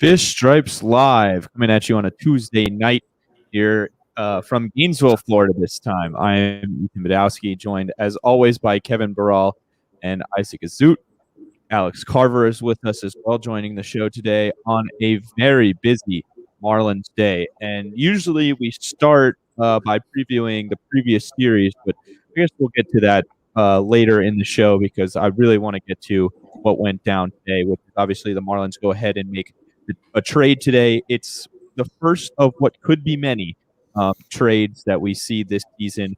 Fish Stripes Live, coming at you on a Tuesday night here from Gainesville, Florida this time. I am Ethan Badowski, joined as always by Kevin Barral and Isaac Azut. Alex Carver is with us as well, joining the show today on a very busy Marlins day. And usually we start by previewing the previous series, but I guess we'll get to that later in the show because I really want to get to what went down today, which is obviously the Marlins go ahead and make a trade today. It's the first of what could be many trades that we see this season,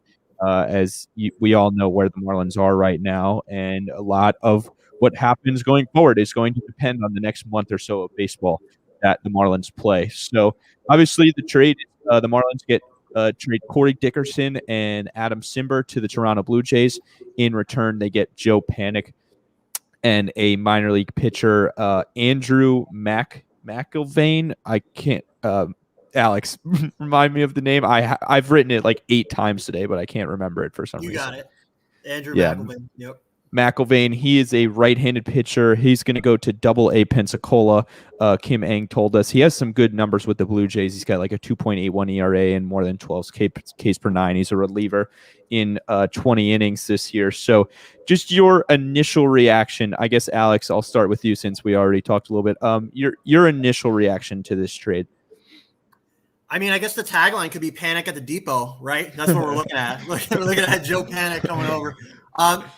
we all know where the Marlins are right now, and a lot of what happens going forward is going to depend on the next month or so of baseball that the Marlins play. So obviously the trade, the Marlins trade Corey Dickerson and Adam Simber to the Toronto Blue Jays. In return, they get Joe Panik and a minor league pitcher, Andrew McIlvaine. I can't. Alex, remind me of the name. I've written it like 8 times today, but I can't remember it for some reason. You got it. Andrew McIlvaine. Yep. McIlvaine, he is a right-handed pitcher. He's going to go to Double-A Pensacola. Kim Ng told us he has some good numbers with the Blue Jays. He's got like a 2.81 ERA and more than 12 Ks per 9. He's a reliever in 20 innings this year. So just your initial reaction, I guess, Alex, I'll start with you since we already talked a little bit. Your initial reaction to this trade. I mean, I guess the tagline could be "Panic at the Depot," right? That's what we're looking at. We're looking at Joe Panik coming over.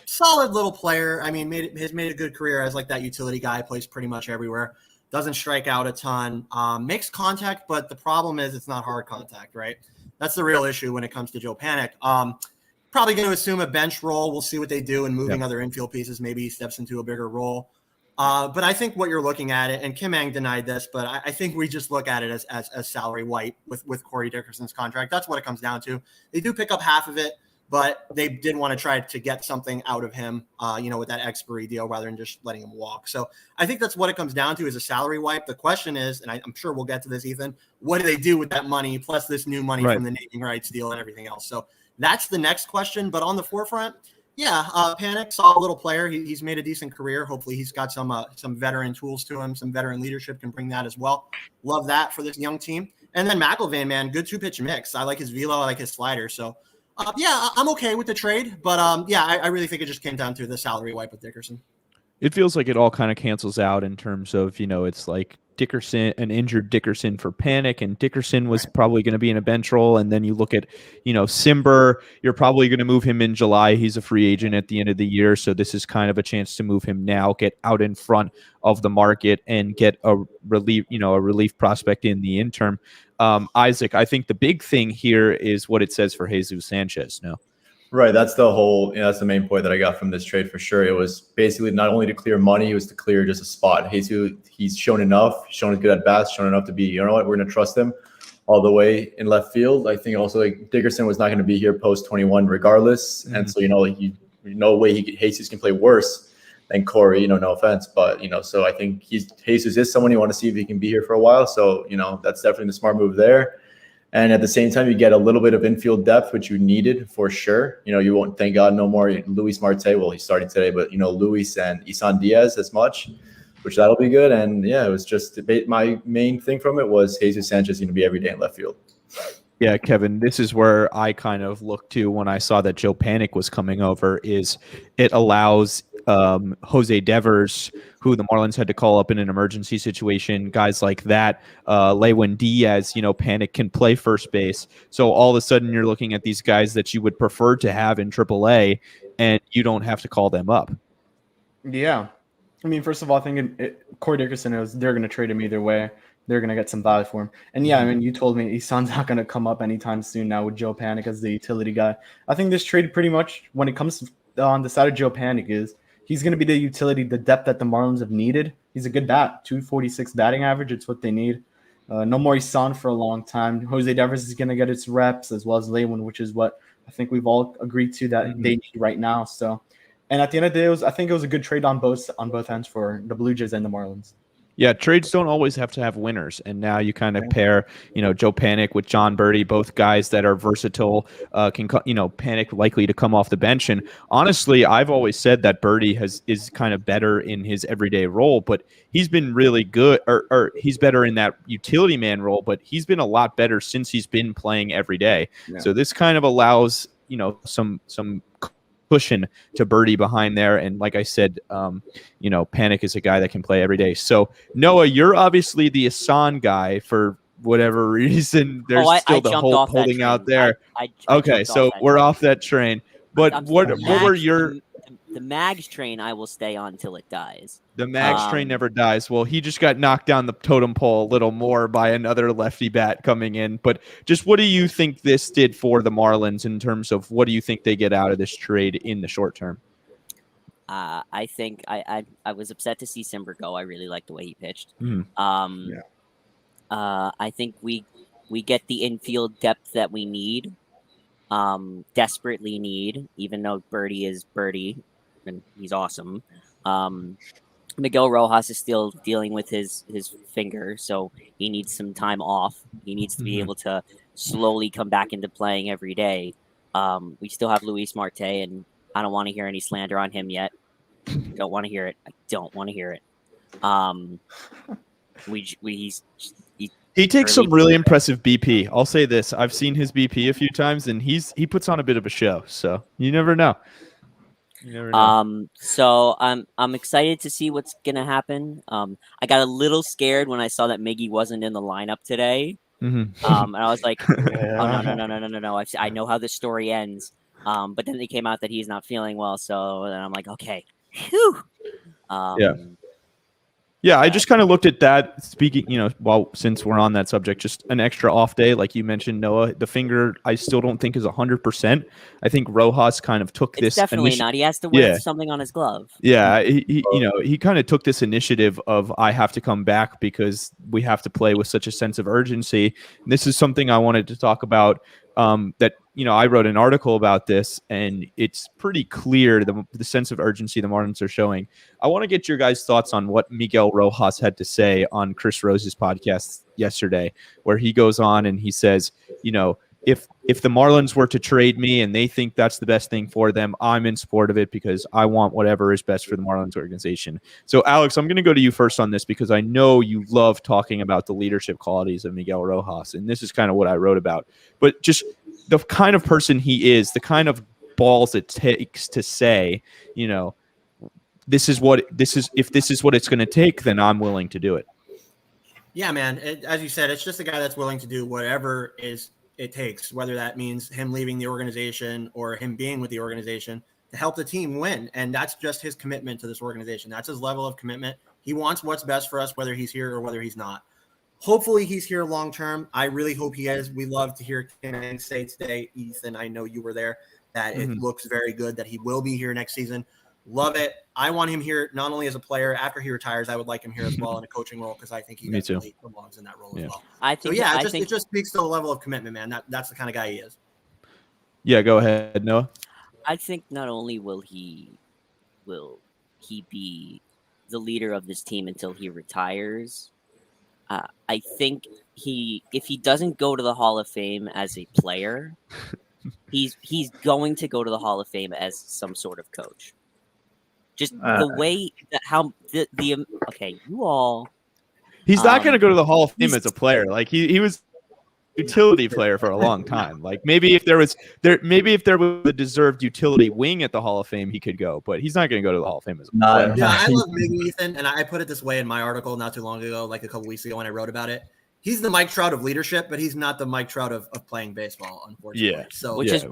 Solid little player. I mean, has made a good career as like that utility guy. Plays pretty much everywhere. Doesn't strike out a ton. Makes contact, but the problem is it's not hard contact, right? That's the real issue when it comes to Joe Panik. Probably going to assume a bench role. We'll see what they do in moving other infield pieces. Maybe he steps into a bigger role. But I think what you're looking at it, and Kim Ng denied this, but I think we just look at it as salary wipe with Corey Dickerson's contract. That's what it comes down to. They do pick up half of it, but they did want to try to get something out of him, with that expiry deal rather than just letting him walk. So I think that's what it comes down to is a salary wipe. The question is, and I'm sure we'll get to this, Ethan, what do they do with that money plus this new money from the naming rights deal and everything else? So that's the next question. But on the forefront, Panik, solid little player. He's made a decent career. Hopefully he's got some veteran tools to him. Some veteran leadership can bring that as well. Love that for this young team. And then McIlvaine, man, good 2-pitch mix. I like his velo. I like his slider. So, I'm okay with the trade. But, I really think it just came down to the salary wipe with Dickerson. It feels like it all kind of cancels out in terms of, it's like Dickerson, an injured Dickerson for Panik, and Dickerson was probably going to be in a bench role. And then you look at, Simber, you're probably going to move him in July. He's a free agent at the end of the year. So this is kind of a chance to move him now, get out in front of the market and get a relief prospect in the interim. Isaac, I think the big thing here is what it says for Jesus Sanchez. No. Right. That's the main point that I got from this trade for sure. It was basically not only to clear money, it was to clear just a spot. Jesus, he's shown enough, shown good at bats, shown enough to be, we're going to trust him all the way in left field. I think also like Dickerson was not going to be here post 21 regardless. Mm-hmm. And so, no way Jesus can play worse than Corey, no offense, but, so I think Jesus is someone you want to see if he can be here for a while. So, that's definitely the smart move there. And at the same time, you get a little bit of infield depth, which you needed for sure. You won't, thank God, no more Luis Marte. Well, he's starting today, but, Luis and Isan Diaz as much, which that'll be good. And, it was just my main thing from it was Jesus Sanchez going to be every day in left field. Yeah, Kevin, this is where I kind of looked to when I saw that Joe Panik was coming over is it allows Jose Devers, who the Marlins had to call up in an emergency situation, guys like that, Lewin Diaz, Panik can play first base. So all of a sudden you're looking at these guys that you would prefer to have in AAA and you don't have to call them up. Yeah. I mean, first of all, I think Corey Dickerson they're going to trade him either way. They're going to get some value for him. And I mean, you told me Isan's not going to come up anytime soon now with Joe Panik as the utility guy. I think this trade pretty much, when it comes to, on the side of Joe Panik, is he's going to be the utility, the depth that the Marlins have needed. He's a good bat, 246 batting average. It's what they need. No more Isan for a long time. Jose Devers is going to get its reps as well as Lewin, which is what I think we've all agreed to that they need right now. So, and at the end of the day, I think it was a good trade on both ends for the Blue Jays and the Marlins. Yeah, trades don't always have to have winners, and now you kind of pair, Joe Panic with John Birdie, both guys that are versatile. Panic likely to come off the bench, and honestly, I've always said that Birdie is kind of better in his everyday role, but he's been really good, or he's better in that utility man role, but he's been a lot better since he's been playing every day. Yeah. So this kind of allows some cushion to Birdie behind there. And like I said, Panic is a guy that can play every day. So Noah, you're obviously the Asan guy for whatever reason. There's still the Holt holding out there. Okay, so we're off that train. But what were your the Mags train? I will stay on until it dies. The Mags train never dies. Well, he just got knocked down the totem pole a little more by another lefty bat coming in. But just what do you think this did for the Marlins in terms of what do you think they get out of this trade in the short term? I think I was upset to see Simber go. I really liked the way he pitched. I think we get the infield depth that we need, desperately need, even though Birdie is Birdie and he's awesome. Miguel Rojas is still dealing with his finger, so he needs some time off. He needs to be able to slowly come back into playing every day. We still have Luis Marte, and I don't want to hear any slander on him yet. Don't want to hear it. I don't want to hear it. He takes some really impressive BP. I'll say this: I've seen his BP a few times, and he puts on a bit of a show. So you never know. So I'm excited to see what's gonna happen. I got a little scared when I saw that Miggy wasn't in the lineup today. And I was like, oh no. I know how this story ends. But then it came out that he's not feeling well. So then I'm like, okay, whew. Yeah, I just kind of looked at that. Speaking, since we're on that subject, just an extra off day, like you mentioned, Noah. The finger, I still don't think is 100%. I think Rojas kind of took this. Definitely not. He has to wear something on his glove. Yeah, he kind of took this initiative of I have to come back because we have to play with such a sense of urgency. And this is something I wanted to talk about. That I wrote an article about this, and it's pretty clear the sense of urgency the Marlins are showing. I want to get your guys' thoughts on what Miguel Rojas had to say on Chris Rose's podcast yesterday, where he goes on and he says, if the Marlins were to trade me and they think that's the best thing for them, I'm in support of it because I want whatever is best for the Marlins organization. So, Alex, I'm going to go to you first on this because I know you love talking about the leadership qualities of Miguel Rojas, and this is kind of what I wrote about. But just the kind of person he is, the kind of balls it takes to say, if this is what it's going to take, then I'm willing to do it. Yeah, man. As you said, it's just a guy that's willing to do whatever it takes, whether that means him leaving the organization or him being with the organization to help the team win. And that's just his commitment to this organization. That's his level of commitment. He wants what's best for us, whether he's here or whether he's not. Hopefully he's here long term. I really hope he is. We love to hear Ken say today, Ethan, I know you were there, that it looks very good that he will be here next season. Love it. I want him here not only as a player. After he retires, I would like him here as well in a coaching role because I think he definitely belongs in that role as well. It just speaks to the level of commitment, man. That's the kind of guy he is. Yeah, go ahead, Noah. I think not only will he be the leader of this team until he retires. I think if he doesn't go to the Hall of Fame as a player, he's going to go to the Hall of Fame as some sort of coach. Just the way that you all. He's not going to go to the Hall of Fame as a player. Like he was a utility player for a long time. Like maybe if there was a deserved utility wing at the Hall of Fame, he could go. But he's not going to go to the Hall of Fame as a player. Yeah, I love Miguel, Ethan, and I put it this way in my article not too long ago, like a couple weeks ago when I wrote about it. He's the Mike Trout of leadership, but he's not the Mike Trout of playing baseball, unfortunately. Yeah. So which is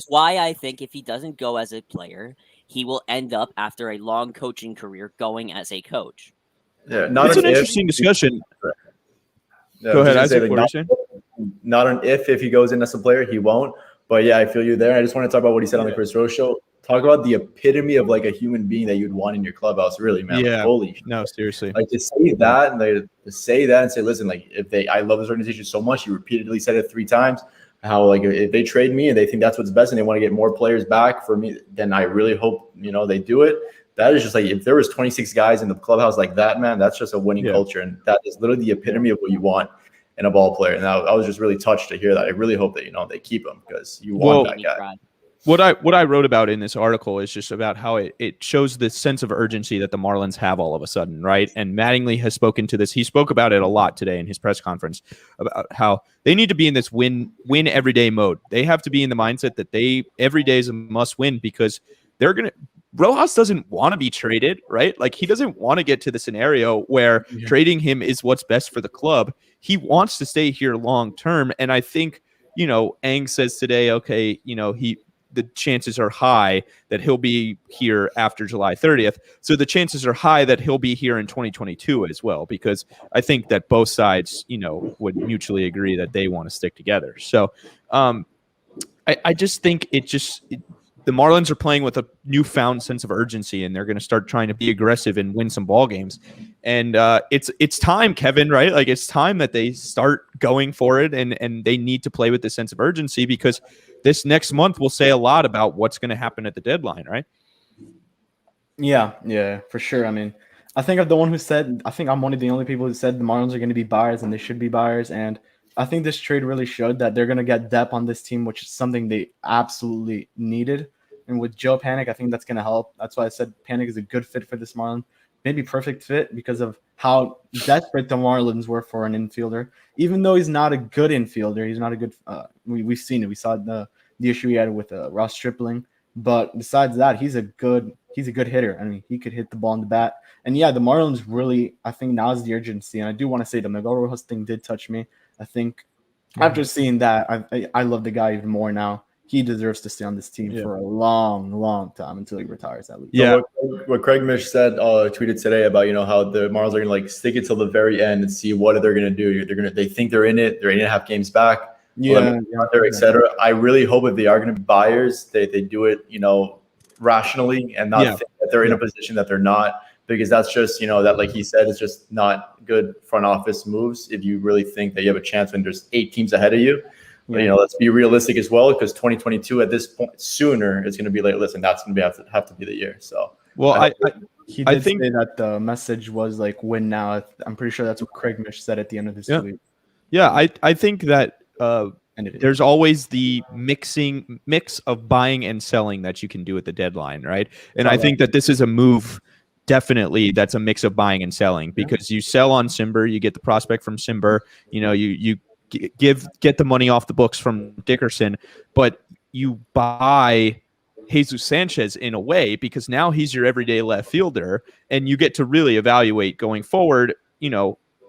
why I think if he doesn't go as a player, he will end up after a long coaching career going as a coach. Yeah, it's an interesting discussion. Go ahead, Isaac. What are you saying? Not an if he goes in as a player, he won't. But yeah, I feel you there. I just want to talk about what he said on the Chris Rose show. Talk about the epitome of like a human being that you'd want in your clubhouse, really, man. Yeah. Like, holy shit. No, seriously. Like to say that and say, listen, like I love this organization so much. You repeatedly said it 3 times. How like if they trade me and they think that's what's best and they want to get more players back for me, then I really hope they do it. that is just like, if there was 26 guys in the clubhouse like that, man, that's just a winning culture. And that is literally the epitome of what you want in a ball player. And I was just really touched to hear that. I really hope that, they keep him, because you want that guy. What I wrote about in this article is just about how it shows this sense of urgency that the Marlins have all of a sudden, right? And Mattingly has spoken to this. He spoke about it a lot today in his press conference about how they need to be in this win everyday mode. They have to be in the mindset that every day is a must win, because Rojas doesn't want to be traded, right? Like, he doesn't want to get to the scenario where trading him is what's best for the club. He wants to stay here long term. And I think, Ang says today, okay, the chances are high that he'll be here after July 30th. So the chances are high that he'll be here in 2022 as well, because I think that both sides, would mutually agree that they want to stick together. So I just think the Marlins are playing with a newfound sense of urgency, and they're going to start trying to be aggressive and win some ball games. And it's time, Kevin, right? Like, it's time that they start going for it, and they need to play with this sense of urgency, because this next month will say a lot about what's going to happen at the deadline, right? Yeah, for sure. I mean, I think I'm one of the only people who said the Marlins are going to be buyers, and they should be buyers. And I think this trade really showed that they're going to get depth on this team, which is something they absolutely needed. And with Joe Panik, I think that's going to help. That's why I said Panik is a good fit for this Marlins. Maybe perfect fit because of how desperate the Marlins were for an infielder. Even though he's not a good infielder, he's not a good we've seen it. We saw the issue he had with Ross Stripling. But besides that, he's a good hitter. I mean, he could hit the ball in the bat. And yeah, the Marlins really, I think now is the urgency. And I do want to say the Miguel Rojas thing did touch me. I think after seeing that, I love the guy even more now. He deserves to stay on this team for a long, long time until he retires, at least. Yeah. So what Craig Mish said, tweeted today about, how the Marlins are going to stick it till the very end and see what they're going to do. They think they're in it. They're 8.5 games back. Et cetera. I really hope if they are going to be buyers, they do it, rationally, and not think that they're in a position that they're not, because that's just, that, like he said, is just not good front office moves if you really think that you have a chance when there's 8 teams ahead of you. But, let's be realistic as well, because 2022 at this point sooner is going to be like, listen, that's going to have to be the year. So, well, I think say that the message was like, win now. I'm pretty sure that's what Craig Mish said at the end of this tweet. Yeah, I think that there's always the mix of buying and selling that you can do at the deadline, right? And I think that this is a move, definitely, that's a mix of buying and selling, because you sell on Simber, you get the prospect from Simber, you get the money off the books from Dickerson, but you buy Jesus Sanchez in a way, because now he's your everyday left fielder, and you get to really evaluate going forward,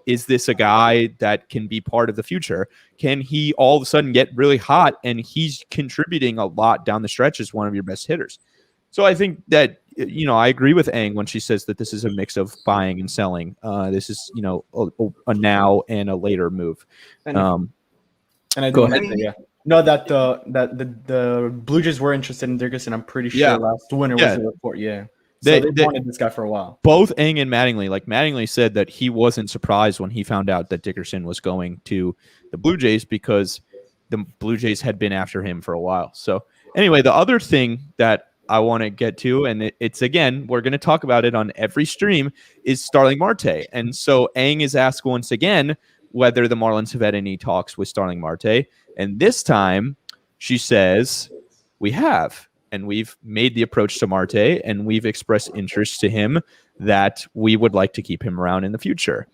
is this a guy that can be part of the future? Can he all of a sudden get really hot and he's contributing a lot down the stretch as one of your best hitters? So I think that, I agree with Ang when she says that this is a mix of buying and selling. This is, a now and a later move. And I go ahead. No, that the Blue Jays were interested in Dickerson. I'm pretty sure last winter was the report. Yeah. So they wanted this guy for a while. Both Ang and Mattingly, Mattingly said that he wasn't surprised when he found out that Dickerson was going to the Blue Jays, because the Blue Jays had been after him for a while. So anyway, the other thing that I want to get to, and it's again, we're going to talk about it on every stream, is Starling Marte. And so Ang is asked once again whether the Marlins have had any talks with Starling Marte. And this time she says, we have. And we've made the approach to Marte, and we've expressed interest to him that we would like to keep him around in the future.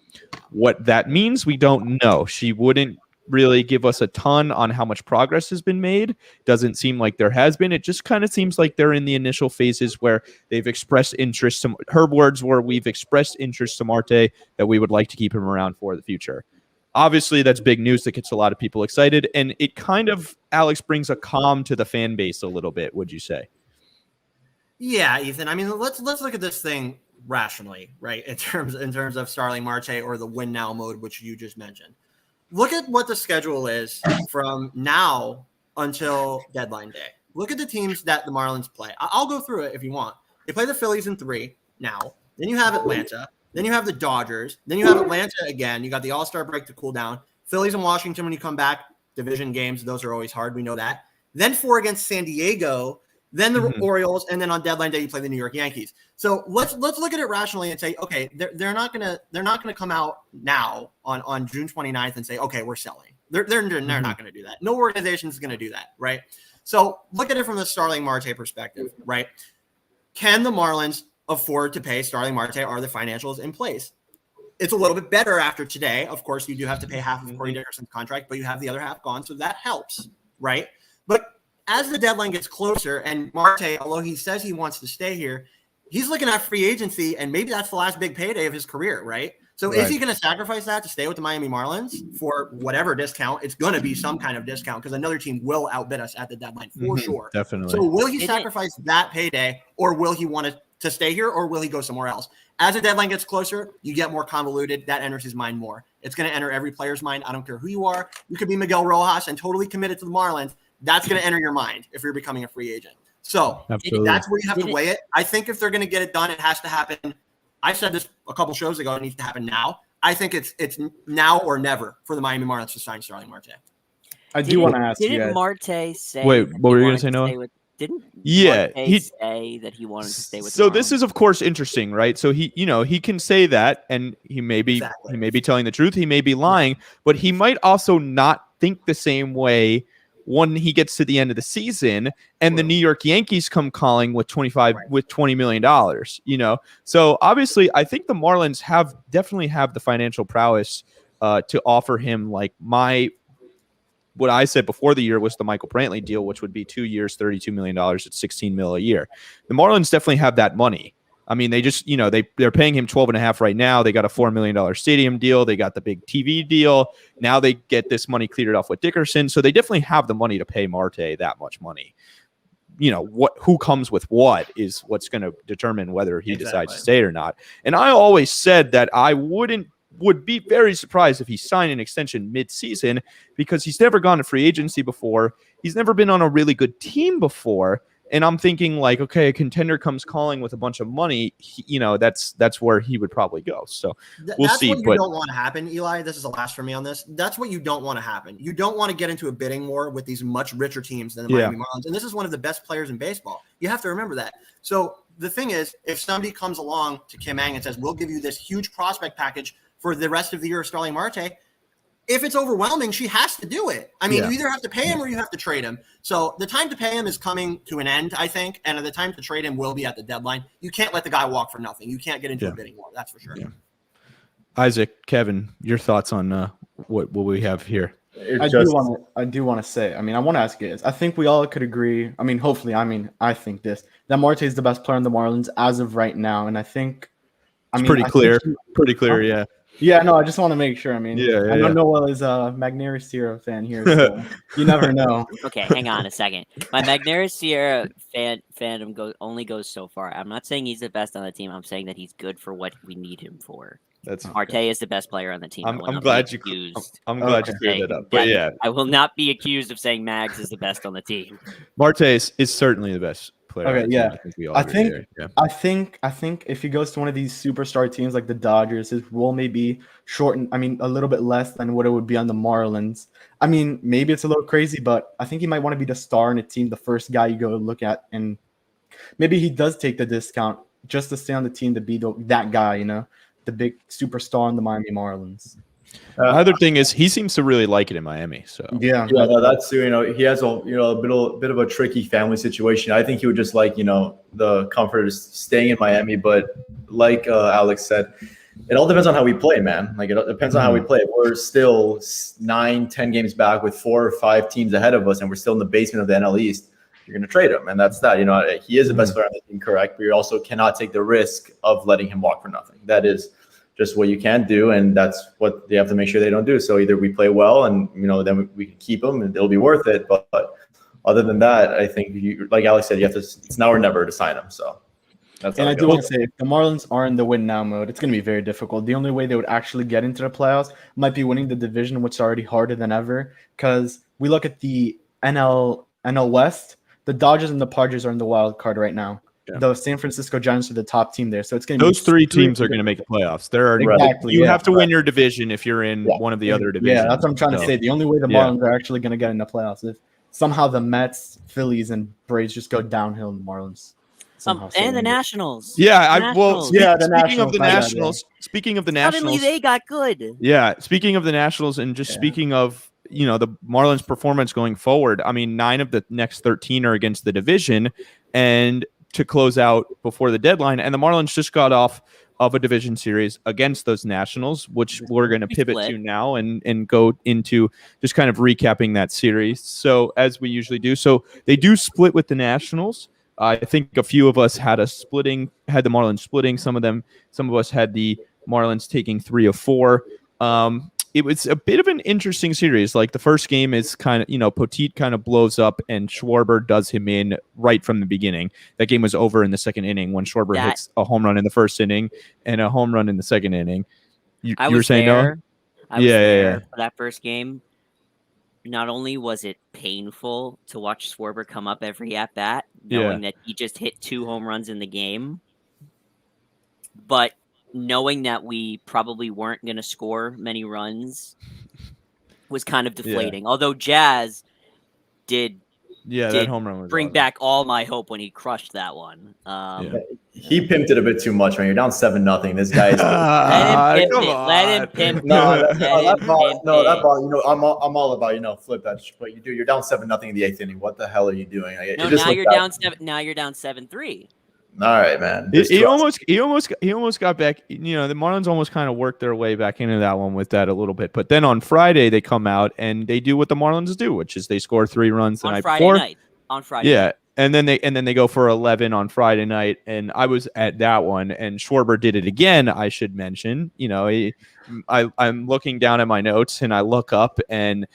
What that means, we don't know. She wouldn't really give us a ton on how much progress has been made. Doesn't seem like there has been. It just kind of seems like they're in the initial phases where they've expressed interest. Her words were, we've expressed interest to Marte that we would like to keep him around for the future. Obviously, that's big news that gets a lot of people excited, and it kind of, Alex, brings a calm to the fan base a little bit, would you say? Yeah, Ethan. I mean, let's look at this thing rationally, right? In terms of Starling Marte or the win now mode, which you just mentioned. Look at what the schedule is from now until deadline day. Look at the teams that the Marlins play. I'll go through it if you want. They play the Phillies in 3 now. Then you have Atlanta. Then you have the Dodgers. Then you have Atlanta again. You got the All-Star break to cool down. Phillies and Washington when you come back. Division games, those are always hard. We know that. Then 4 against San Diego. then the Orioles, and then on deadline day you play the New York Yankees. So let's look at it rationally and say, okay, they're not gonna come out now on June 29th and say, okay, we're selling. They're not gonna do that. No organization is gonna do that, right? So look at it from the Starling Marte perspective, right? Can the Marlins afford to pay Starling Marte? Are the financials in place? It's a little bit better after today. Of course, you do have to pay half of Corey Dickerson's contract, but you have the other half gone, so that helps, right? But as the deadline gets closer, and Marte, although he says he wants to stay here, he's looking at free agency, and maybe that's the last big payday of his career, right? So is he going to sacrifice that to stay with the Miami Marlins for whatever discount? It's going to be some kind of discount because another team will outbid us at the deadline for sure. Definitely. So will he sacrifice that payday, or will he want to stay here, or will he go somewhere else? As the deadline gets closer, you get more convoluted. That enters his mind more. It's going to enter every player's mind. I don't care who you are. You could be Miguel Rojas and totally committed to the Marlins. That's going to enter your mind if you're becoming a free agent. So that's where you have to weigh it. I think if they're going to get it done, it has to happen. I said this a couple shows ago. It needs to happen now. I think it's now or never for the Miami Marlins to sign Starling Marte. I do want to ask you. Didn't Marte say? Wait, what were you going to say, Noah? Didn't Marte say that he wanted to stay with? So this is, of course, interesting, right? So he can say that, and he may be telling the truth. He may be lying, but he might also not think the same way when he gets to the end of the season and the New York Yankees come calling with $20 million, So obviously I think the Marlins definitely have the financial prowess to offer him like what I said before the year was the Michael Brantley deal, which would be 2 years, $32 million at $16 million a year. The Marlins definitely have that money. I mean, they just, they're paying him 12.5 right now. They got a $4 million stadium deal. They got the big TV deal. Now they get this money cleared off with Dickerson. So they definitely have the money to pay Marte that much money. Who comes with what is what's going to determine whether he decides to stay or not. And I always said that I would be very surprised if he signed an extension mid-season because he's never gone to free agency before. He's never been on a really good team before. And I'm thinking like, okay, a contender comes calling with a bunch of money, that's where he would probably go. So we'll see. That's what you don't want to happen, Eli. This is the last for me on this. That's what you don't want to happen. You don't want to get into a bidding war with these much richer teams than the Miami Marlins. And this is one of the best players in baseball. You have to remember that. So the thing is, if somebody comes along to Kim Ang and says, we'll give you this huge prospect package for the rest of the year of Starling Marte, if it's overwhelming, she has to do it. I mean, you either have to pay him or you have to trade him. So the time to pay him is coming to an end, I think, and the time to trade him will be at the deadline. You can't let the guy walk for nothing. You can't get into a bidding war. That's for sure. Yeah. Isaac, Kevin, your thoughts on what we have here? I do want to say. I mean, I want to ask you this. I think we all could agree. I mean, hopefully. I think that Marte is the best player in the Marlins as of right now, and I think. It's pretty clear. Pretty clear. Yeah. Yeah, no, I just want to make sure. I mean, I know Noel is a Magneuris Sierra fan here, so you never know. Okay, hang on a second. My Magneuris Sierra fandom only goes so far. I'm not saying he's the best on the team. I'm saying that he's good for what we need him for. Marte is the best player on the team. I'm glad you cleared that up. But I will not be accused of saying Mags is the best on the team. Marte is certainly the best player. Okay, yeah. I think we all agree there. I think if he goes to one of these superstar teams like the Dodgers, his role may be shortened. I mean, a little bit less than what it would be on the Marlins. I mean, maybe it's a little crazy, but I think he might want to be the star in a team, the first guy you go look at, and maybe he does take the discount just to stay on the team to be that guy, the big superstar in the Miami Marlins. Other thing is he seems to really like it in Miami. So that's he has a bit of a tricky family situation. I think he would just like the comfort of staying in Miami, but like Alex said, it all depends on how we play, man. Like it depends on how we play. We're still 9-10 games back with 4 or 5 teams ahead of us, and we're still in the basement of the NL East. You're going to trade him, and that's that. He is the best player on the team, correct? But you also cannot take the risk of letting him walk for nothing. That is just what you can't do, and that's what they have to make sure they don't do. So either we play well, and then we can keep him, and it'll be worth it. But other than that, I think like Alex said, it's now or never to sign him. So that's. And I do want to say, if the Marlins are in the win now mode, it's going to be very difficult. The only way they would actually get into the playoffs might be winning the division, which is already harder than ever. Because we look at the NL West, the Dodgers and the Padres are in the wild card right now. Yeah. The San Francisco Giants are the top team there, so it's going to be those 3 teams are going to make the playoffs. You have to win your division if you're in one of the other divisions. Yeah, that's what I'm trying to say. The only way the Marlins are actually going to get in the playoffs somehow the Mets, Phillies, and Braves just go downhill in the Marlins. Somehow, And the suddenly. Nationals. Yeah, Nationals. speaking of the my bad, Nationals, speaking of the Suddenly Nationals, they got good. yeah, speaking of the Nationals, and just speaking of the Marlins' performance going forward. I mean, 9 of the next 13 are against the division, and to close out before the deadline. And the Marlins just got off of a division series against those Nationals, which we're going to pivot to now and go into just kind of recapping that series. So as we usually do, so they do split with the Nationals. I think a few of us had the Marlins splitting. Some of us had the Marlins taking 3 of 4. It was a bit of an interesting series. Like the first game is kind of, Poteet kind of blows up and Schwarber does him in right from the beginning. That game was over in the second inning when Schwarber hits a home run in the first inning and a home run in the second inning. You were saying there. I was there for that first game. Not only was it painful to watch Schwarber come up every at bat, knowing that he just hit 2 home runs in the game, but knowing that we probably weren't going to score many runs was kind of deflating. Although Jazz did that home run was bring awesome. back all my hope when he crushed that one. He pimped it a bit too much, man. You're down 7-0. This guy is. Let him pimp it. That ball. I'm all about flip that. But you're down 7-0 in the 8th inning. What the hell are you doing? Now you're down 7-3. All right, man. He almost got back. The Marlins almost kind of worked their way back into that one with that a little bit. But then on Friday they come out and they do what the Marlins do, which is they score 3 runs the night before. On Friday. Yeah, and then they go for 11 on Friday night, and I was at that one, and Schwarber did it again. I should mention, I'm looking down at my notes and I look up and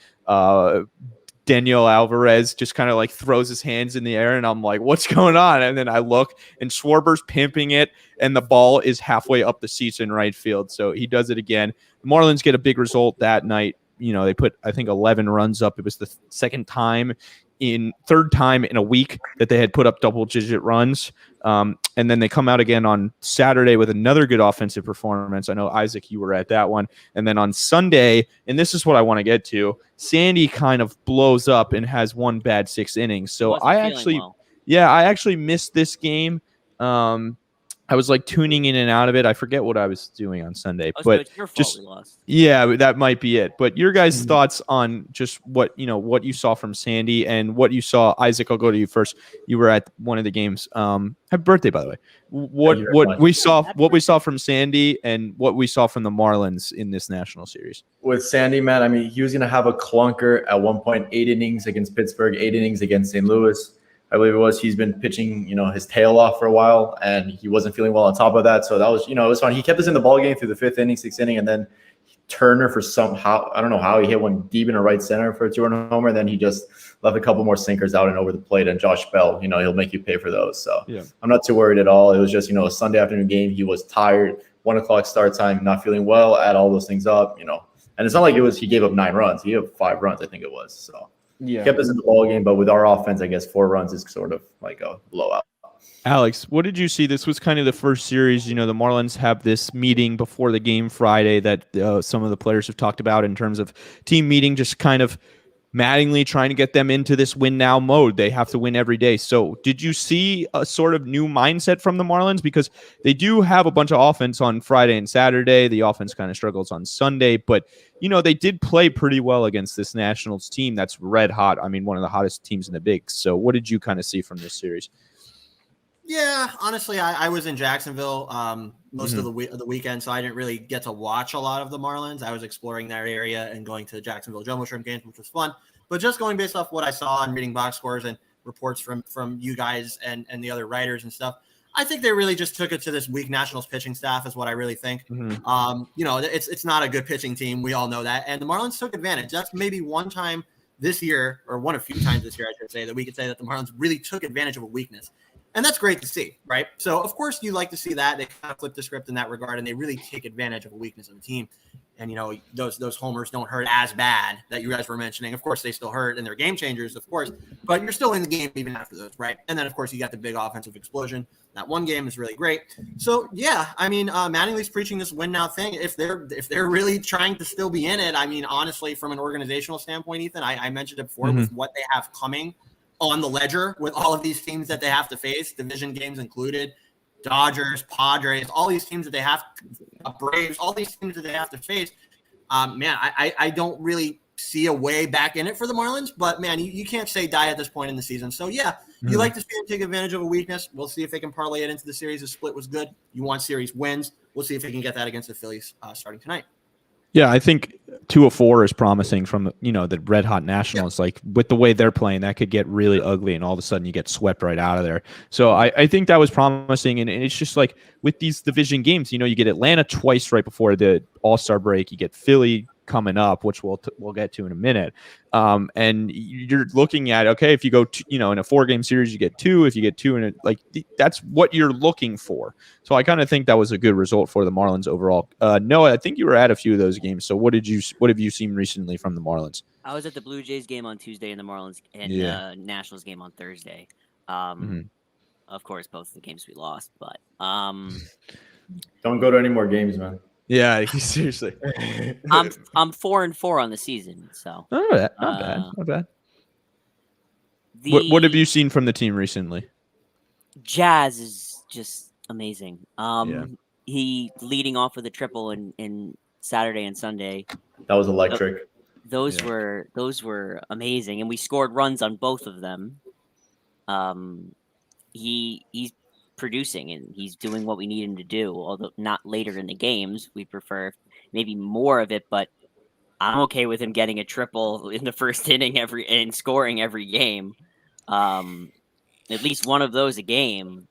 Daniel Alvarez just kind of like throws his hands in the air and I'm like, what's going on? And then I look and Schwarber's pimping it and the ball is halfway up the seats in right field. So he does it again. The Marlins get a big result that night. They put, I think, 11 runs up. It was the third time in a week that they had put up double-digit runs. And then they come out again on Saturday with another good offensive performance. I know, Isaac, you were at that one. And then on Sunday, and this is what I want to get to, Sandy kind of blows up and has 1 bad 6 innings. So I actually missed this game. I was like tuning in and out of it. I forget what I was doing on Sunday, but it's your fault we lost. Yeah, that might be it. But your guys' thoughts on just what you saw from Sandy and what you saw. Isaac, I'll go to you first. You were at one of the games. Happy birthday, by the way. What we saw from Sandy and what we saw from the Marlins in this national series. With Sandy, man, I mean, he was gonna have a clunker at one point, 8 innings against Pittsburgh, 8 innings against St. Louis. I believe it was. He's been pitching, his tail off for a while, and he wasn't feeling well on top of that. So that was, it was fun. He kept us in the ball game through the 5th inning, 6th inning, and then Turner for somehow, I don't know how, he hit one deep in the right center for a 2-run homer. And then he just left a couple more sinkers out and over the plate. And Josh Bell, he'll make you pay for those. So I'm not too worried at all. It was just, a Sunday afternoon game. He was tired, 1 o'clock start time, not feeling well. Add all those things up, And it's not like he gave up 9 runs. He gave up 5 runs, I think it was. So. Yeah, kept us in the ball game, but with our offense, I guess 4 runs is sort of like a blowout. Alex, what did you see? This was kind of the first series. The Marlins have this meeting before the game Friday that some of the players have talked about in terms of team meeting, just kind of Mattingly trying to get them into this win now mode. They have to win every day. So did you see a sort of new mindset from the Marlins? Because they do have a bunch of offense on Friday and Saturday. The offense kind of struggles on Sunday, but they did play pretty well against this Nationals team that's red hot. I mean, one of the hottest teams in the bigs. So what did you kind of see from this series? Yeah, honestly, I was in Jacksonville most of the weekend, so I didn't really get to watch a lot of the Marlins. I was exploring that area and going to Jacksonville Jumbo Shrimp games, which was fun. But just going based off what I saw and reading box scores and reports from you guys and the other writers and stuff, I think they really just took it to this weak Nationals pitching staff is what I really think. It's not a good pitching team. We all know that. And the Marlins took advantage. That's maybe one time this year, or one of few times this year, I should say, that we could say that the Marlins really took advantage of a weakness. And that's great to see, right? So, of course, you like to see that. They kind of flip the script in that regard, and they really take advantage of a weakness of the team. And, those homers don't hurt as bad that you guys were mentioning. Of course, they still hurt, and they're game changers, of course. But you're still in the game even after those, right? And then, of course, you got the big offensive explosion. That one game is really great. So, yeah, I mean, Mattingly's preaching this win now thing. If they're really trying to still be in it, I mean, honestly, from an organizational standpoint, Ethan, I mentioned it before with what they have coming on the ledger with all of these teams that they have to face, division games included, Dodgers, Padres, all these teams that they have, Braves, all these teams that they have to face. Man, I don't really see a way back in it for the Marlins, but man, you can't say die at this point in the season. So yeah, you like to see them take advantage of a weakness. We'll see if they can parlay it into the series. The split was good. You want series wins. We'll see if they can get that against the Phillies starting tonight. Yeah, I think 2-4 is promising from the red hot Nationals. Like with the way they're playing, that could get really ugly, and all of a sudden you get swept right out of there. So I think that was promising, and it's just like with these division games, you get Atlanta twice right before the All-Star break. You get Philly coming up, which we'll get to in a minute. And you're looking at, okay, if you go in a 4-game series, you get 2. If you get 2 in it, like that's what you're looking for. So I kind of think that was a good result for the Marlins overall. Noah, I think you were at a few of those games. So what have you seen recently from the Marlins? I was at the Blue Jays game on Tuesday and the Marlins and Nationals game on Thursday. Of course, both of the games we lost, but don't go to any more games, man. Yeah, seriously. I'm 4-4 on the season, so not bad. What have you seen from the team recently? Jazz is just amazing. He leading off with a triple in Saturday and Sunday. That was electric. Those were amazing, and we scored runs on both of them. He's producing, and he's doing what we need him to do, although not later in the games. We prefer maybe more of it, but I'm okay with him getting a triple in the first inning and scoring every game. At least one of those a game,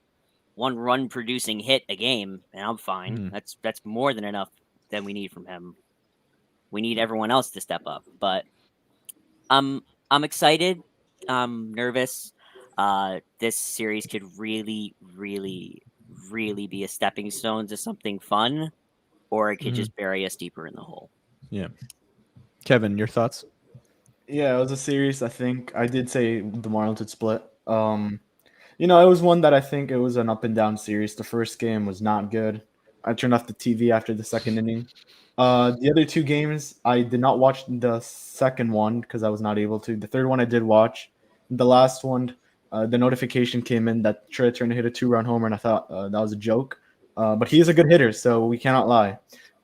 one run producing hit a game, and I'm fine. That's more than enough that we need from him. We need everyone else to step up, but I'm excited. I'm nervous. This series could really, really, really be a stepping stone to something fun, or it could just bury us deeper in the hole. Yeah. Kevin, your thoughts? Yeah, it was a series. I think I did say the Marlins would split. It was one that I think it was an up and down series. The first game was not good. I turned off the TV after the second inning. The other 2 games, I did not watch the second one because I was not able to. The third one I did watch. The last one, the notification came in that Trey Turner hit a 2-run homer, and I thought that was a joke. But he is a good hitter, so we cannot lie.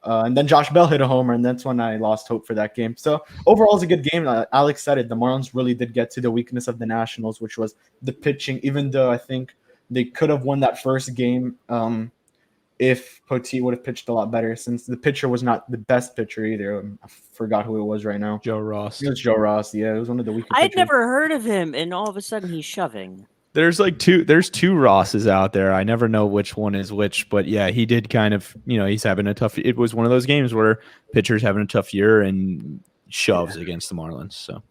And then Josh Bell hit a homer, and that's when I lost hope for that game. So overall, it's a good game. Alex said it. The Marlins really did get to the weakness of the Nationals, which was the pitching, even though I think they could have won that first game if Poteet would have pitched a lot better, since the pitcher was not the best pitcher either. I forgot who it was right now. Joe Ross. It was Joe Ross. Yeah, it was one of the weaker I had pitchers. never heard of him, and all of a sudden he's shoving. There's two Rosses out there. I never know which one is which, but yeah, he did kind of, he's having a tough. It was one of those games where pitchers having a tough year and shoves against the Marlins. So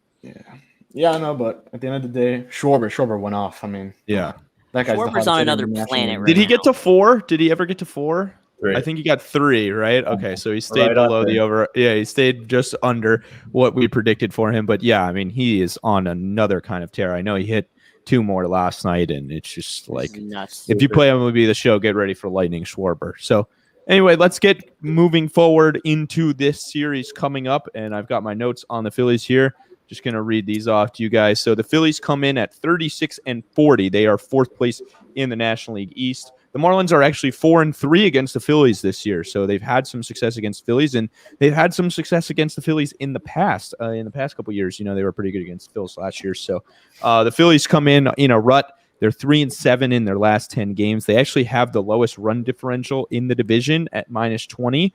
yeah, I know, but at the end of the day, Schwarber went off. I mean, yeah, that guy's Schwarber's on another planet. Did he get to 4? Did he ever get to 4? 3. I think he got 3, right? Okay, so he stayed below the over. Yeah, he stayed just under what we predicted for him. But yeah, I mean, he is on another kind of tear. I know he hit 2 more last night, and it's just like nuts. If you play MLB The Show, get ready for Lightning Schwarber. So anyway, let's get moving forward into this series coming up, and I've got my notes on the Phillies here. Just going to read these off to you guys. So the Phillies come in at 36-40. They are 4th place in the National League East. The Marlins are actually 4-3 against the Phillies this year. So they've had some success against Phillies, and they've had some success against the Phillies in the past. In the past couple of years, they were pretty good against the Phillies last year. So the Phillies come in a rut. They're 3-7 in their last 10 games. They actually have the lowest run differential in the division at -20.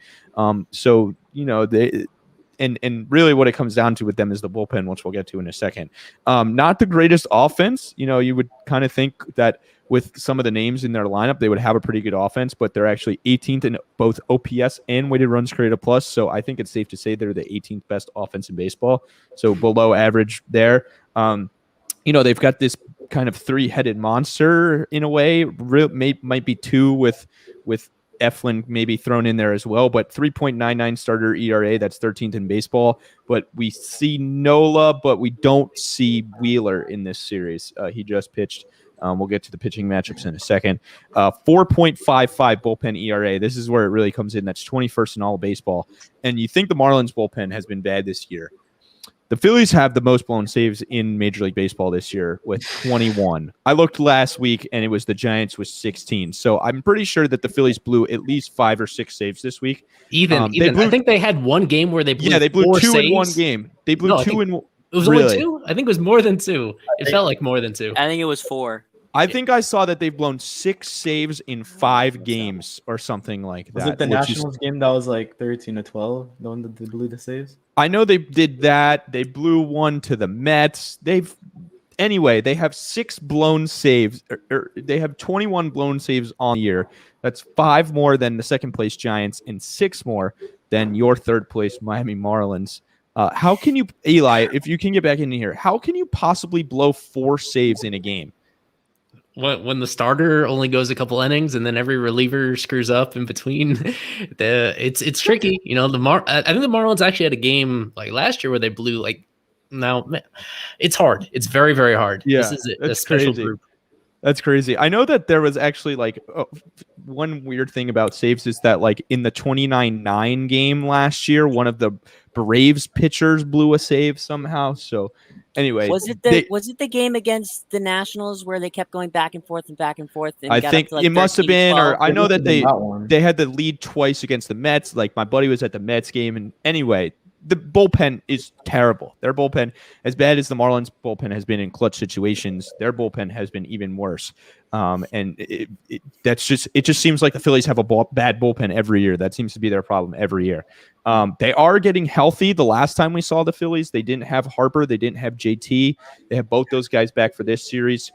So they. And really what it comes down to with them is the bullpen, which we'll get to in a second. Not the greatest offense. You would kind of think that with some of the names in their lineup, they would have a pretty good offense, but they're actually 18th in both OPS and weighted runs created plus. So I think it's safe to say they're the 18th best offense in baseball. So below average there. They've got this kind of three-headed monster in a way. Might be two with Eflin maybe thrown in there as well, but 3.99 starter ERA, that's 13th in baseball. But we see Nola, but we don't see Wheeler in this series. He just pitched. We'll get to the pitching matchups in a second. 4.55 bullpen ERA. This is where it really comes in. That's 21st in all of baseball. And you think the Marlins bullpen has been bad this year. The Phillies have the most blown saves in Major League Baseball this year with 21. I looked last week, and it was the Giants with 16. So I'm pretty sure that the Phillies blew at least 5 or 6 saves this week. Even I think they had one game where they blew they blew 2 saves. in one game. They blew 2 in. It was only 2? I think it was more than 2. It felt like more than 2. I think it was 4. I think I saw that they've blown 6 saves in 5 games or something like that. Was it the Nationals game that was like 13-12? The one that they blew the saves? I know they did that. They blew one to the Mets. They have 6 blown saves. They have 21 blown saves on the year. That's 5 more than the second place Giants and 6 more than your third place Miami Marlins. How can you, Eli, if you can get back into here, how can you possibly blow 4 saves in a game? When the starter only goes a couple innings and then every reliever screws up in between, it's tricky. You know, I think the Marlins actually had a game like last year where they blew like. Now, man, it's hard. It's very, very hard. Yeah, this is a special group. That's crazy. I know that there was actually like one weird thing about saves is that like in the 29-9 game last year, one of the Braves pitchers blew a save somehow. So anyway, was it the game against the Nationals where they kept going back and forth and back and forth? And I think it must have been, or I know that they had the lead twice against the Mets. Like my buddy was at the Mets game, and anyway, the bullpen is terrible. Their bullpen, as bad as the Marlins bullpen has been in clutch situations, their bullpen has been even worse. And it just seems like the Phillies have a bad bullpen every year. That seems to be their problem every year. They are getting healthy. The last time we saw the Phillies, they didn't have Harper. They didn't have JT. They have both those guys back for this series.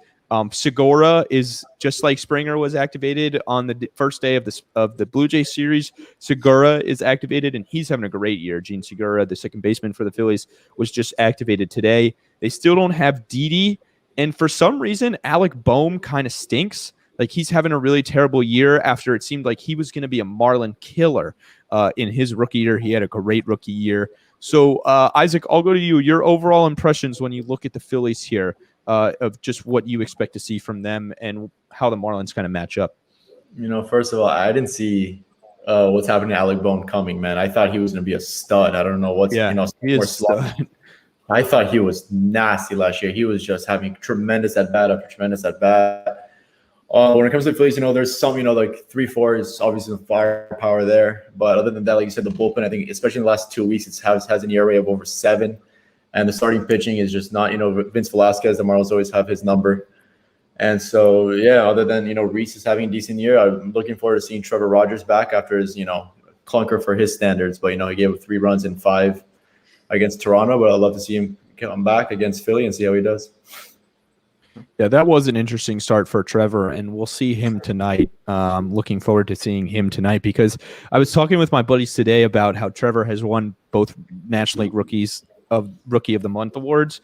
Segura is just like Springer was activated on the first day of the Blue Jays series. Segura is activated, and he's having a great year. Gene Segura, the second baseman for the Phillies, was just activated today. They still don't have Didi, and for some reason, Alec Boehm kind of stinks. Like he's having a really terrible year after it seemed like he was going to be a Marlin killer in his rookie year. He had a great rookie year. So, Isaac, I'll go to you. Your overall impressions when you look at the Phillies here. Of just what you expect to see from them and how the Marlins kind of match up. You know, first of all, I didn't see what's happening to Alec Boehm coming, man. I thought he was going to be a stud. I don't know what's, he is stud. I thought he was nasty last year. He was just having tremendous at-bat after tremendous at-bat. When it comes to the Phillies, you know, there's some, you know, like 3-4 is obviously some firepower there. But other than that, like you said, the bullpen, I think, especially in the last 2 weeks, it has an ERA of over 7. And the starting pitching is just not, you know, Vince Velasquez, the Marlins always have his number. And so, yeah, other than, you know, Reese is having a decent year, I'm looking forward to seeing Trevor Rogers back after his, you know, clunker for his standards. But, you know, he gave up 3 runs in 5 against Toronto. But I'd love to see him come back against Philly and see how he does. Yeah, that was an interesting start for Trevor, and we'll see him tonight. Looking forward to seeing him tonight because I was talking with my buddies today about how Trevor has won both National League Rookie of the Month awards,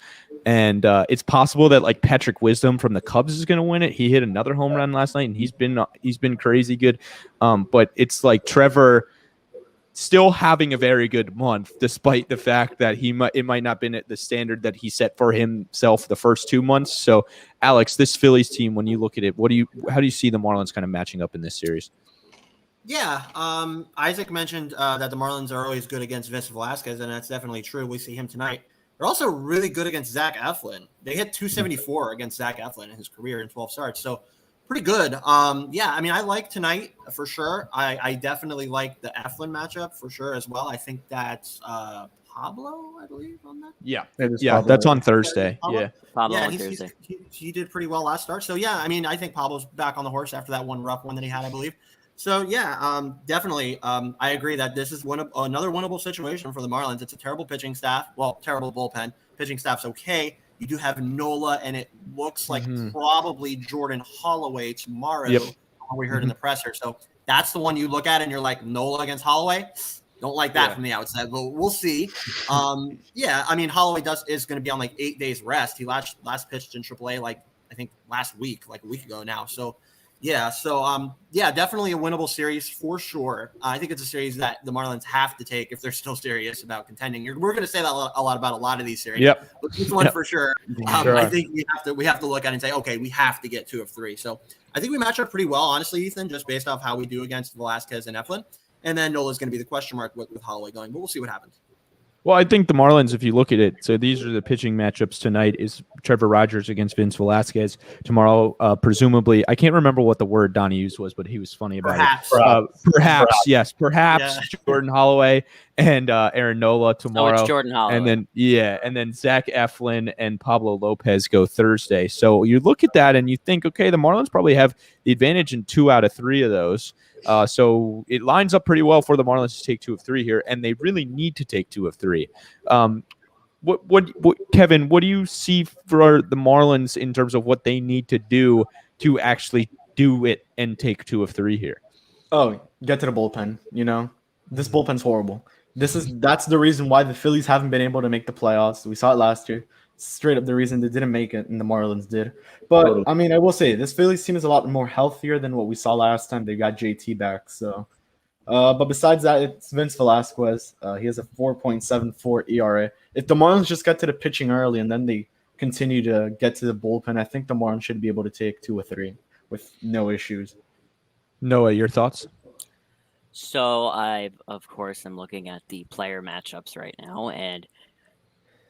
and it's possible that like Patrick Wisdom from the Cubs is going to win it. He hit another home run last night, and he's been crazy good. But it's like Trevor still having a very good month, despite the fact that it might not have been at the standard that he set for himself the first 2 months. So, Alex, this Phillies team, when you look at it, how do you see the Marlins kind of matching up in this series? Yeah, Isaac mentioned that the Marlins are always good against Vince Velasquez, and that's definitely true. We see him tonight. They're also really good against Zach Eflin. They hit 274 against Zach Eflin in his career in 12 starts, so pretty good. Yeah, I mean, I like tonight for sure. I definitely like the Eflin matchup for sure as well. I think that's Pablo, I believe, on that. Yeah, Pablo. That's on Thursday. Pablo? Yeah, Pablo Yeah, on Thursday. he did pretty well last start. So, yeah, I mean, I think Pablo's back on the horse after that one rough one that he had, I believe. So, yeah, definitely. I agree that this is another winnable situation for the Marlins. It's a terrible pitching staff. Well, terrible bullpen. Pitching staff's okay. You do have Nola, and it looks like probably Jordan Holloway tomorrow. Yep. We heard in the presser. So that's the one you look at, and you're like, Nola against Holloway? Don't like that from the outset, but we'll see. Yeah, I mean, Holloway is going to be on like 8 days rest. He last pitched in AAA like I think last week, like a week ago now. So yeah, definitely a winnable series for sure. I think it's a series that the Marlins have to take if they're still serious about contending. We're going to say that a lot about a lot of these series. Yep. But this one for sure. Sure. I think we have to look at it and say, okay, we have to get 2 of 3. So I think we match up pretty well, honestly, Ethan, just based off how we do against Velasquez and Eflin. And then Nola's going to be the question mark with Holloway going, but we'll see what happens. Well, I think the Marlins, if you look at it, so these are the pitching matchups tonight is Trevor Rogers against Vince Velasquez. Tomorrow, presumably, I can't remember what the word Donnie used was, but he was funny about it. Perhaps Jordan Holloway and Aaron Nola tomorrow. Oh, it's Jordan Holloway. And then Zach Eflin and Pablo Lopez go Thursday. So you look at that and you think, okay, the Marlins probably have the advantage in 2 out of 3 of those. So it lines up pretty well for the Marlins to take 2 of 3 here, and they really need to take 2 of 3. What Kevin, what do you see for the Marlins in terms of what they need to do to actually do it and take 2 of 3 here? Oh, get to the bullpen. This bullpen's horrible. That's the reason why the Phillies haven't been able to make the playoffs. We saw it last year. Straight up the reason they didn't make it and the Marlins did. But I mean, I will say this Phillies team is a lot more healthier than what we saw last time. They got JT back. So, but besides that, it's Vince Velasquez. He has a 4.74 ERA. If the Marlins just get to the pitching early and then they continue to get to the bullpen, I think the Marlins should be able to take 2 or 3 with no issues. Noah, your thoughts? So I, of course, am looking at the player matchups right now, and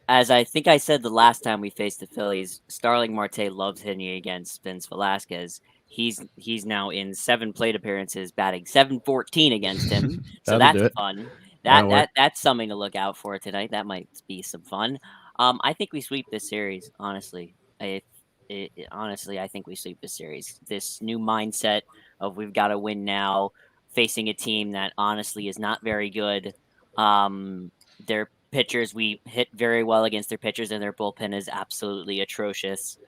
as I think I said the last time we faced the Phillies, Starling Marte loves hitting against Vince Velasquez. He's now in 7 plate appearances, batting .714 against him. So that's fun. That's something to look out for tonight. That might be some fun. I think we sweep this series. Honestly, I think we sweep this series. This new mindset of we've got to win now, facing a team that honestly is not very good. Their pitchers, we hit very well against their pitchers, and their bullpen is absolutely atrocious.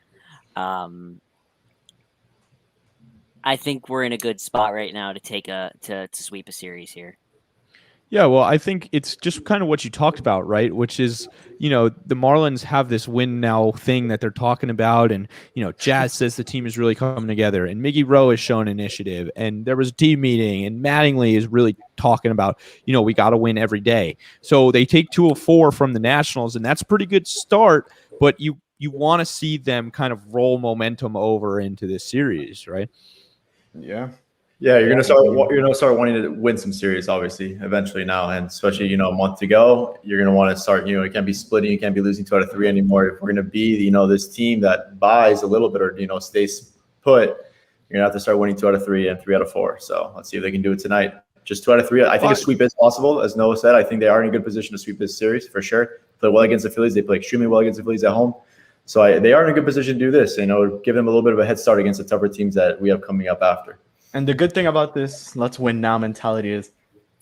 I think we're in a good spot right now to take to sweep a series here. Yeah, well, I think it's just kind of what you talked about, right? Which is, the Marlins have this win now thing that they're talking about. And, Jazz says the team is really coming together. And Miggy Rowe has shown initiative. And there was a team meeting. And Mattingly is really talking about, we got to win every day. So they take 2 of 4 from the Nationals. And that's a pretty good start. But you want to see them kind of roll momentum over into this series, right? Yeah. Yeah, you're gonna start wanting to win some series, obviously, eventually now, and especially a month to go. You're gonna want to start. You can't be splitting. You can't be losing 2 out of 3 anymore. If we're gonna be this team that buys a little bit or stays put, you're gonna have to start winning 2 out of 3 and 3 out of 4. So let's see if they can do it tonight. Just 2 out of 3. I think a sweep is possible, as Noah said. I think they are in a good position to sweep this series for sure. Play well against the Phillies. They play extremely well against the Phillies at home. So they are in a good position to do this. Give them a little bit of a head start against the tougher teams that we have coming up after. And the good thing about this let's win now mentality is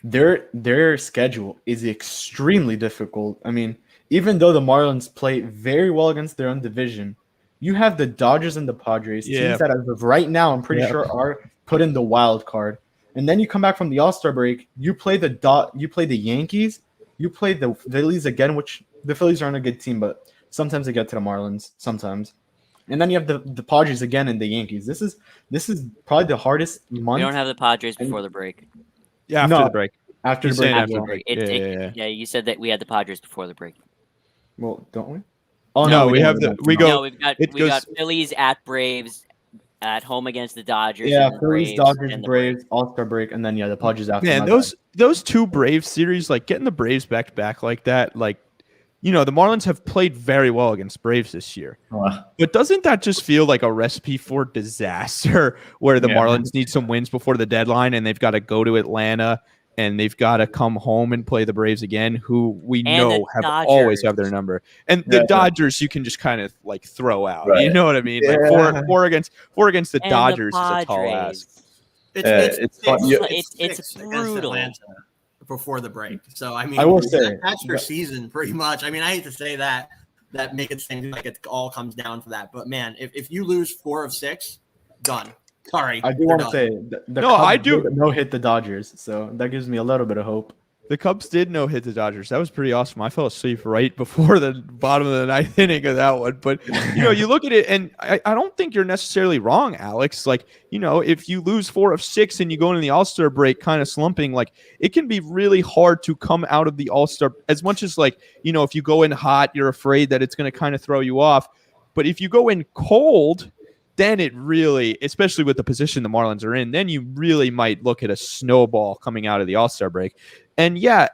their schedule is extremely difficult. I mean, even though the Marlins play very well against their own division, you have the Dodgers and the Padres, teams that as of right now, I'm pretty sure are put in the wild card. And then you come back from the All-Star break, you play the Yankees, you play the Phillies again, which the Phillies aren't a good team, but sometimes they get to the Marlins, sometimes. And then you have the Padres again and the Yankees. This is probably the hardest month. We don't have the Padres before the break. Yeah, after the break. After the break. After the break. Yeah, you said that we had the Padres before the break. Well, don't we? Oh no, we have the we go. No, we got Phillies at Braves, at home against the Dodgers. Yeah, Phillies, Dodgers, Braves, All-Star break, and then the Padres after. Man, those 2 Braves series, like getting the Braves back to back like that, like. The Marlins have played very well against Braves this year. But doesn't that just feel like a recipe for disaster where the Marlins need some wins before the deadline and they've got to go to Atlanta and they've got to come home and play the Braves again, who we know always have their number. And the Dodgers you can just kind of like throw out. Right. You know what I mean? Yeah. Like four against the Dodgers is a tall ask. It's brutal. Before the break. So, I mean, I will say that's your season pretty much. I mean, I hate to say that make it seem like it all comes down to that. But, man, if you lose 4 of 6, done. Sorry. I do want to say I do. no hit the Dodgers. So that gives me a little bit of hope. The Cubs did no-hit the Dodgers. That was pretty awesome. I fell asleep right before the bottom of the ninth inning of that one. But, you look at it, and I don't think you're necessarily wrong, Alex. Like, if you lose 4 of 6 and you go into the All-Star break kind of slumping, like, it can be really hard to come out of the All-Star. As much as, like, if you go in hot, you're afraid that it's going to kind of throw you off. But if you go in cold, then it really, especially with the position the Marlins are in, then you really might look at a snowball coming out of the All-Star break. And yeah,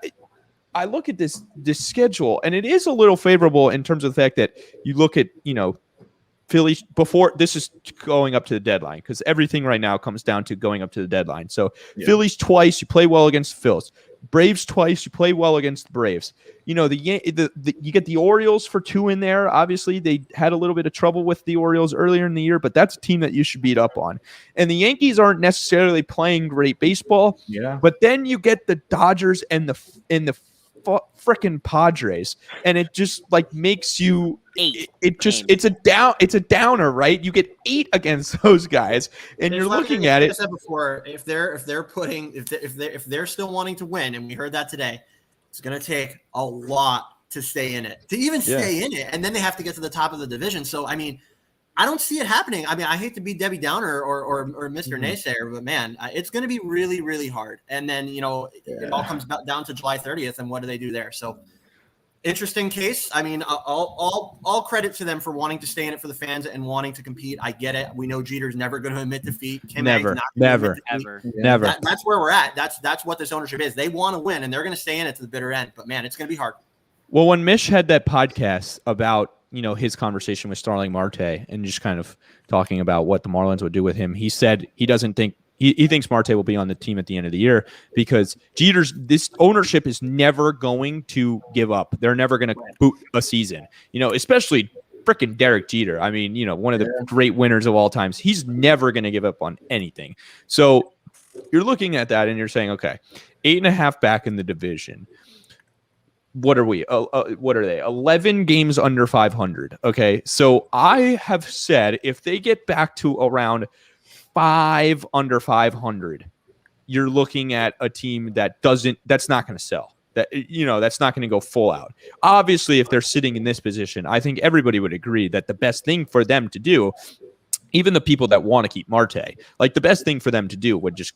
I look at this schedule, and it is a little favorable in terms of the fact that you look at, Phillies before this is going up to the deadline, because everything right now comes down to going up to the deadline. So Phillies twice, you play well against the Phils. Braves twice, you play well against the Braves. You get the Orioles for 2 in there. Obviously, they had a little bit of trouble with the Orioles earlier in the year, but that's a team that you should beat up on. And the Yankees aren't necessarily playing great baseball. Yeah. But then you get the Dodgers and the freaking Padres, and it just like makes you it's a downer, right? You get 8 against those guys, and you're looking at it. I said before, if they're still wanting to win, and we heard that today, it's going to take a lot to stay in it, to even stay in it, and then they have to get to the top of the division. So I mean, I don't see it happening. I mean, I hate to be Debbie Downer or Mr. Naysayer, but man, it's going to be really, really hard. And then, it all comes down to July 30th, and what do they do there? So interesting case. I mean, all credit to them for wanting to stay in it for the fans and wanting to compete. I get it. We know Jeter's never going to admit defeat. Never. That's where we're at. That's what this ownership is. They want to win, and they're going to stay in it to the bitter end. But man, it's going to be hard. Well, when Mish had that podcast about his conversation with Starling Marte and just kind of talking about what the Marlins would do with him, he said he doesn't think he thinks Marte will be on the team at the end of the year because this ownership is never going to give up. They're never going to boot a season, especially freaking Derek Jeter. I mean, one of the great winners of all times. He's never going to give up on anything. So you're looking at that and you're saying, okay, 8.5 back in the division. What are we? What are they? 11 games under 500. Okay. So I have said if they get back to around 5 under 500, you're looking at a team that's not going to sell. That's not going to go full out. Obviously, if they're sitting in this position, I think everybody would agree that the best thing for them to do, even the people that want to keep Marte, like the best thing for them to do would just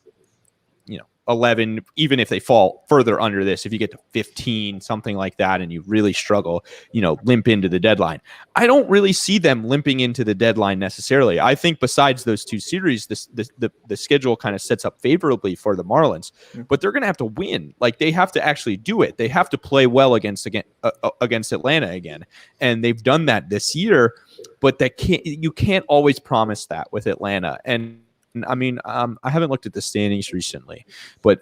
11, even if they fall further under this, if you get to 15, something like that, and you really struggle, limp into the deadline. I don't really see them limping into the deadline necessarily. I think besides those 2 series, the schedule kind of sets up favorably for the Marlins, but they're going to have to win. Like they have to actually do it. They have to play well against Atlanta again. And they've done that this year, but you can't always promise that with Atlanta. And I mean, I haven't looked at the standings recently, but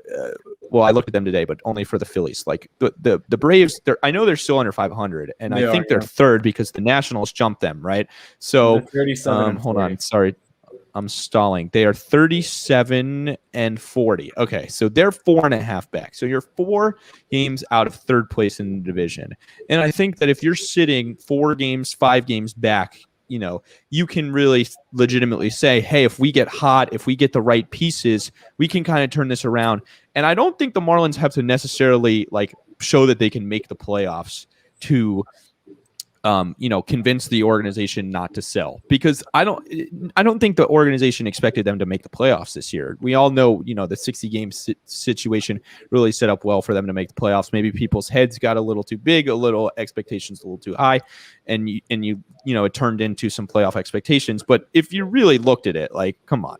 I looked at them today, but only for the Phillies. Like the Braves, I know they're still under 500, and I think they're third because the Nationals jumped them, right? So 37. Hold on, sorry, I'm stalling. They are 37 and 40. Okay, so they're 4.5 back. So you're 4 games out of third place in the division, and I think that if you're sitting 4 games, 5 games back, you can really legitimately say, hey, if we get hot, if we get the right pieces, we can kind of turn this around. And I don't think the Marlins have to necessarily show that they can make the playoffs to convince the organization not to sell, because I don't think the organization expected them to make the playoffs this year. We all know, the 60 game situation really set up well for them to make the playoffs. Maybe people's heads got a little too big, a little expectations a little too high, and it turned into some playoff expectations. But if you really looked at it, come on,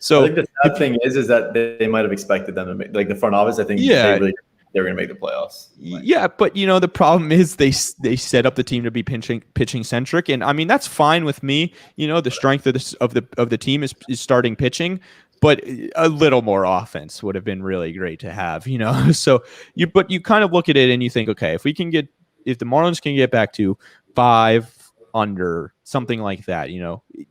So I think the sad thing is that they might have expected them to make, the front office. I think they were going to make the playoffs. Yeah, but the problem is they set up the team to be pitching centric, and I mean that's fine with me. The strength of the team is starting pitching, but a little more offense would have been really great to have. So you kind of look at it and you think, okay, if the Marlins can get back to 5 under, something like that,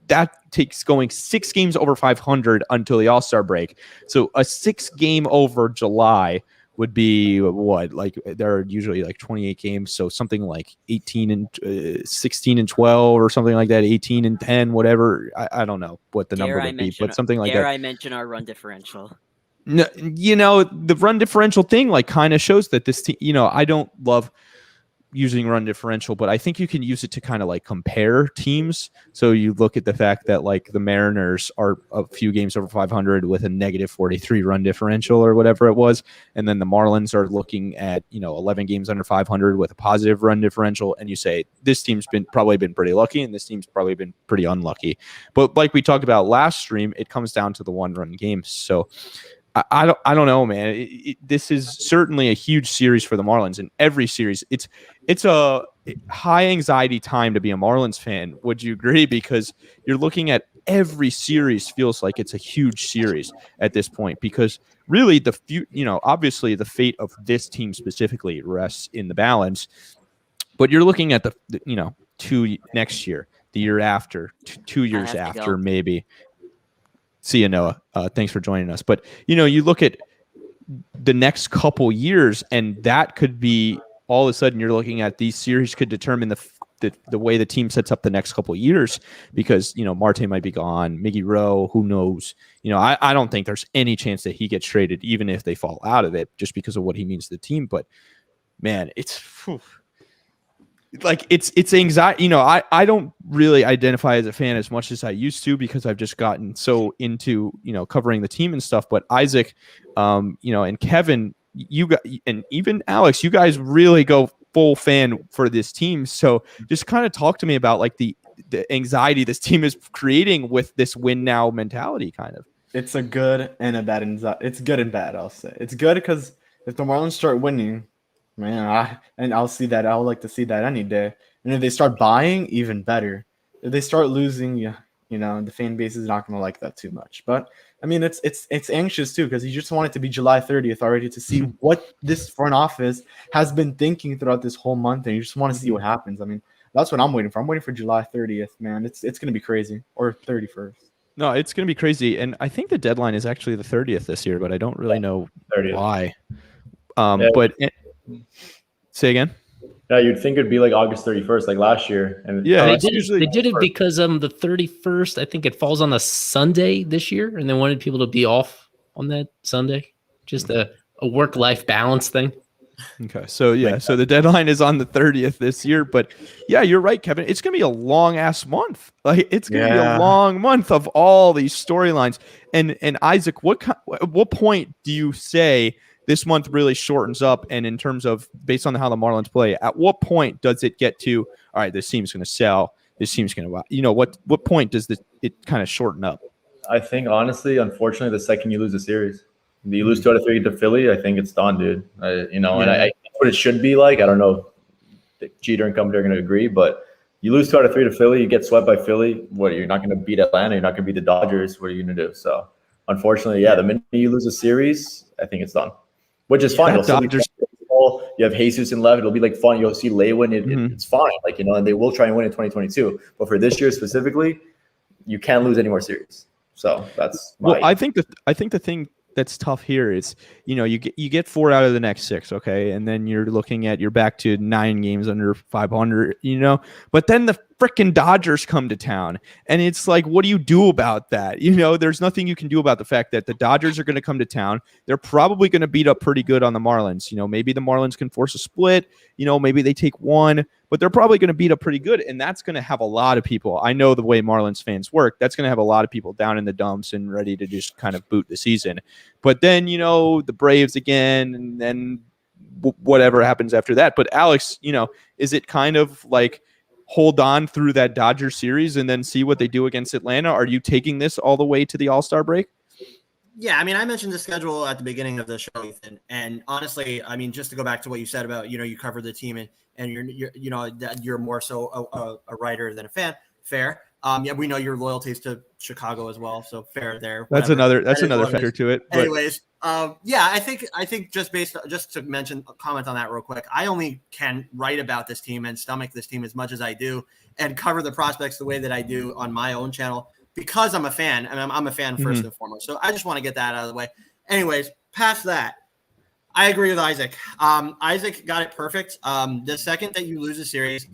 that takes going 6 games over 500 until the All-Star break. So a 6 game over July would be what, there are usually 28 games, so something like 18 and 16 and 12 or something like that, 18 and 10, whatever. I don't know what the number would be, but something like that. I mention our run differential? No, the run differential thing like kind of shows that this team, I don't love using run differential, but I think you can use it to kind of like compare teams. So you look at the fact that like the Mariners are a few games over 500 with a negative 43 run differential or whatever it was. And then the Marlins are looking at, 11 games under 500 with a positive run differential. And you say, this team's probably been pretty lucky and this team's probably been pretty unlucky. But like we talked about last stream, it comes down to the 1-run games. So I don't know, man. This is certainly a huge series for the Marlins. In every series, it's a high anxiety time to be a Marlins fan. Would you agree? Because you're looking at every series feels like it's a huge series at this point. Because really, obviously the fate of this team specifically rests in the balance. But you're looking at the next year, the year after, 2 years after, maybe. See you, Noah. Thanks for joining us. But, you look at the next couple years, and that could be all of a sudden you're looking at these series could determine the way the team sets up the next couple years because, Marte might be gone. Miggy Rowe, who knows? I don't think there's any chance that he gets traded, even if they fall out of it, just because of what he means to the team. But, man, it's anxiety. I don't really identify as a fan as much as I used to because I've just gotten so into covering the team and stuff. But Isaac, and Kevin, you got, and even Alex, you guys really go full fan for this team. So just kind of talk to me about like the anxiety this team is creating with this win now mentality. Kind of. It's a good and a bad anxiety. It's good and bad. I'll say it's good because if the Marlins start winning. Man, I'll see that. I would like to see that any day. And if they start buying, even better. If they start losing, the fan base is not going to like that too much. But I mean, it's anxious too because you just want it to be July 30th already to see what this front office has been thinking throughout this whole month, and you just want to see what happens. I mean, that's what I'm waiting for. I'm waiting for July 30th, man. It's going to be crazy, or 31st. No, it's going to be crazy, and I think the deadline is actually the 30th this year, but I don't really know 30th. Why. But. Say again. Yeah, you'd think it'd be like August 31st, like last year. And they did it because the 31st, I think it falls on a Sunday this year, and they wanted people to be off on that Sunday. Just a work-life balance thing. Okay, so so the deadline is on the 30th this year, but yeah, you're right, Kevin. It's gonna be a long ass month. Like it's gonna be a long month of all these storylines. And Isaac, what point do you say this month really shortens up? And in terms of based on how the Marlins play, at what point does it get to, all right, this team's going to sell, this team's going to, what point does it kind of shorten up? I think honestly, unfortunately, the second you lose a series, you lose 2 out of 3 to Philly, I think it's done, dude. And I what it should be like. I don't know if Jeter and company are going to agree, but you lose 2 out of 3 to Philly, you get swept by Philly. What, you're not going to beat Atlanta, you're not going to beat the Dodgers. What are you going to do? So unfortunately, the minute you lose a series, I think it's done. Which is fine. You have Jesus in left. It'll be like fun. You'll see Lewin. It's fine. And they will try and win in 2022. But for this year specifically, you can't lose any more series. So that's I think the thing that's tough here is, you get 4 out of the next 6, okay, and then you're back to 9 games under 500, but then the freaking Dodgers come to town, and it's like, what do you do about that? There's nothing you can do about the fact that the Dodgers are going to come to town. They're probably going to beat up pretty good on the Marlins. Maybe the Marlins can force a split. Maybe they take 1, but they're probably going to beat up pretty good, and that's going to have a lot of people. I know the way Marlins fans work. That's going to have a lot of people down in the dumps and ready to just kind of boot the season. But then, the Braves again, and then whatever happens after that. But Alex, is it kind of like hold on through that Dodger series and then see what they do against Atlanta? Are you taking this all the way to the All-Star break? Yeah, I mean, I mentioned the schedule at the beginning of the show, Ethan, and honestly, I mean, just to go back to what you said about, you cover the team and you're more so a writer than a fan. Fair. We know your loyalties to Chicago as well, so fair there. That's another factor to it. Anyways, I think just to comment on that real quick, I only can write about this team and stomach this team as much as I do and cover the prospects the way that I do on my own channel because I'm a fan, and I'm a fan first and foremost. So I just want to get that out of the way. Anyways, past that, I agree with Isaac. Isaac got it perfect. The second that you lose a series,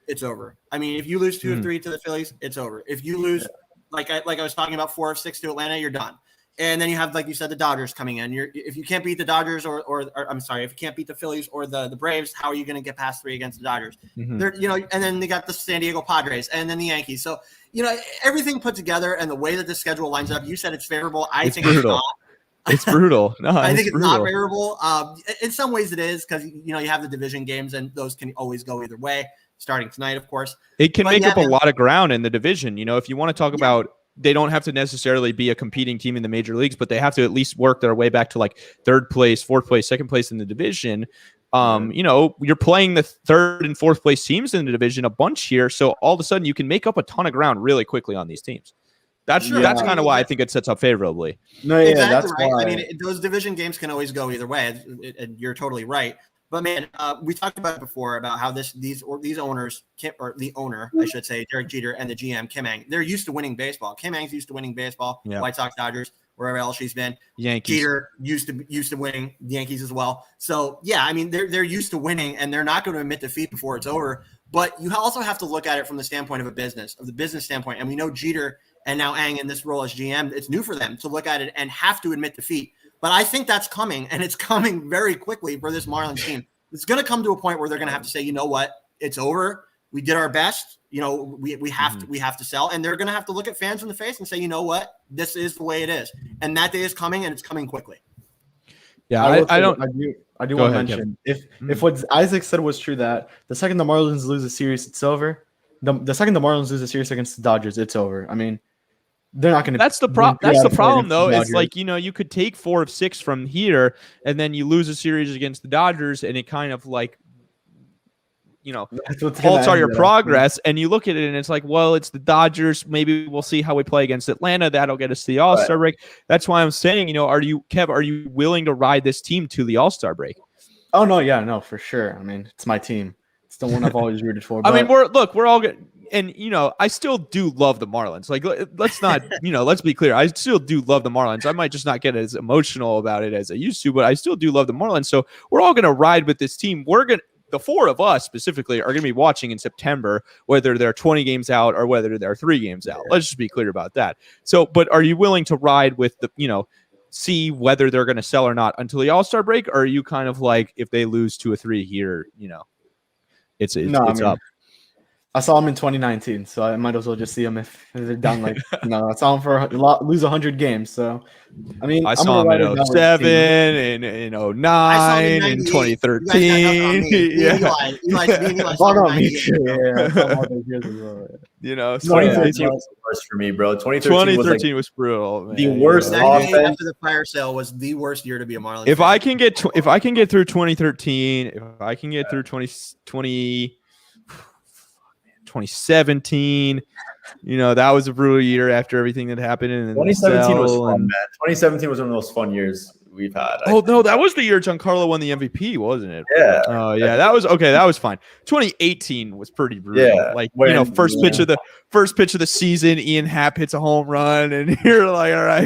it's over. I mean, if you lose 2 of 3 to the Phillies, it's over. If you lose, like I was talking about, 4 of 6 to Atlanta, you're done. And then you have, like you said, the Dodgers coming in. If you can't beat the Dodgers or I'm sorry, if you can't beat the Phillies or the Braves, how are you going to get past 3 against the Dodgers? Mhm. And then they got the San Diego Padres and then the Yankees. So, everything put together and the way that the schedule lines up, you said it's favorable. I think brutal. it's not. It's brutal. No, I think it's it's brutal. not favorable. In some ways it is because, you have the division games and those can always go either way, starting tonight, of course. It can But make yeah, up a man. lot of ground in the division. If you want to talk about, they don't have to necessarily be a competing team in the major leagues, but they have to at least work their way back to like 3rd place, 4th place, 2nd place in the division. You're playing the 3rd and 4th place teams in the division a bunch here. So all of a sudden you can make up a ton of ground really quickly on these teams. That's kind of why I think it sets up favorably. No, yeah, Exactly that's right. why. I mean, those division games can always go either way. And you're totally right. But man, we talked about it before about how these owners, or the owner, I should say, Derek Jeter and the GM Kim Ng, they're used to winning baseball. Kim Ng's used to winning baseball. Yeah. White Sox, Dodgers, wherever else she's been. Yankees. Jeter used to winning, the Yankees as well. So yeah, I mean they're used to winning, and they're not going to admit defeat before it's over. But you also have to look at it from the standpoint of the business standpoint. And we know Jeter and now Ng in this role as GM, it's new for them to look at it and have to admit defeat. But I think that's coming, and it's coming very quickly for this Marlins team. It's going to come to a point where they're going to have to say, you know what, it's over. We did our best. We have to sell, and they're going to have to look at fans in the face and say, you know what, this is the way it is, and that day is coming, and it's coming quickly. Yeah, I do want to ahead, mention if what Isaac said was true, that the second the Marlins lose a series, it's over. The second the Marlins lose a series against the Dodgers, it's over. I mean, they're not going to. That's the problem, though. It's like you could take 4 of 6 from here, and then you lose a series against the Dodgers, and it kind of like halts all your progress. And you look at it, and it's like, well, it's the Dodgers. Maybe we'll see how we play against Atlanta. That'll get us to the All-Star break. That's why I'm saying, are you willing to ride this team to the All-Star break? Oh no, yeah, no, for sure. I mean, it's my team. It's the one I've always rooted for. I mean, we're all good. And, I still do love the Marlins. Like, let's not, let's be clear. I still do love the Marlins. I might just not get as emotional about it as I used to, but I still do love the Marlins. So we're all going to ride with this team. The 4 of us specifically are going to be watching in September, whether they're 20 games out or whether they're 3 games out. Let's just be clear about that. So, but are you willing to ride with see whether they're going to sell or not until the All-Star break? Or are you kind of like, if they lose 2 or 3 here, it's up. I saw them in 2019, so I might as well just see them if they're down. Like, I saw them lose 100 games. So, I mean, I saw them in 07 and in 09 and 2013. Yeah. 2013 was the worst for me, bro. 2013 was brutal. Man. The worst offense after the fire sale was the worst year to be a Marlins. If I can get through 2013, if I can get through 2017, that was a brutal year after everything that happened. And 2017 was fun, man. 2017 was one of the most fun years we've had. No, that was the year Giancarlo won the MVP, wasn't it? Yeah. Oh, yeah, that was okay. That was fine. 2018 was pretty brutal. Yeah. Like, first pitch of the season, Ian Happ hits a home run, and you're like, all right,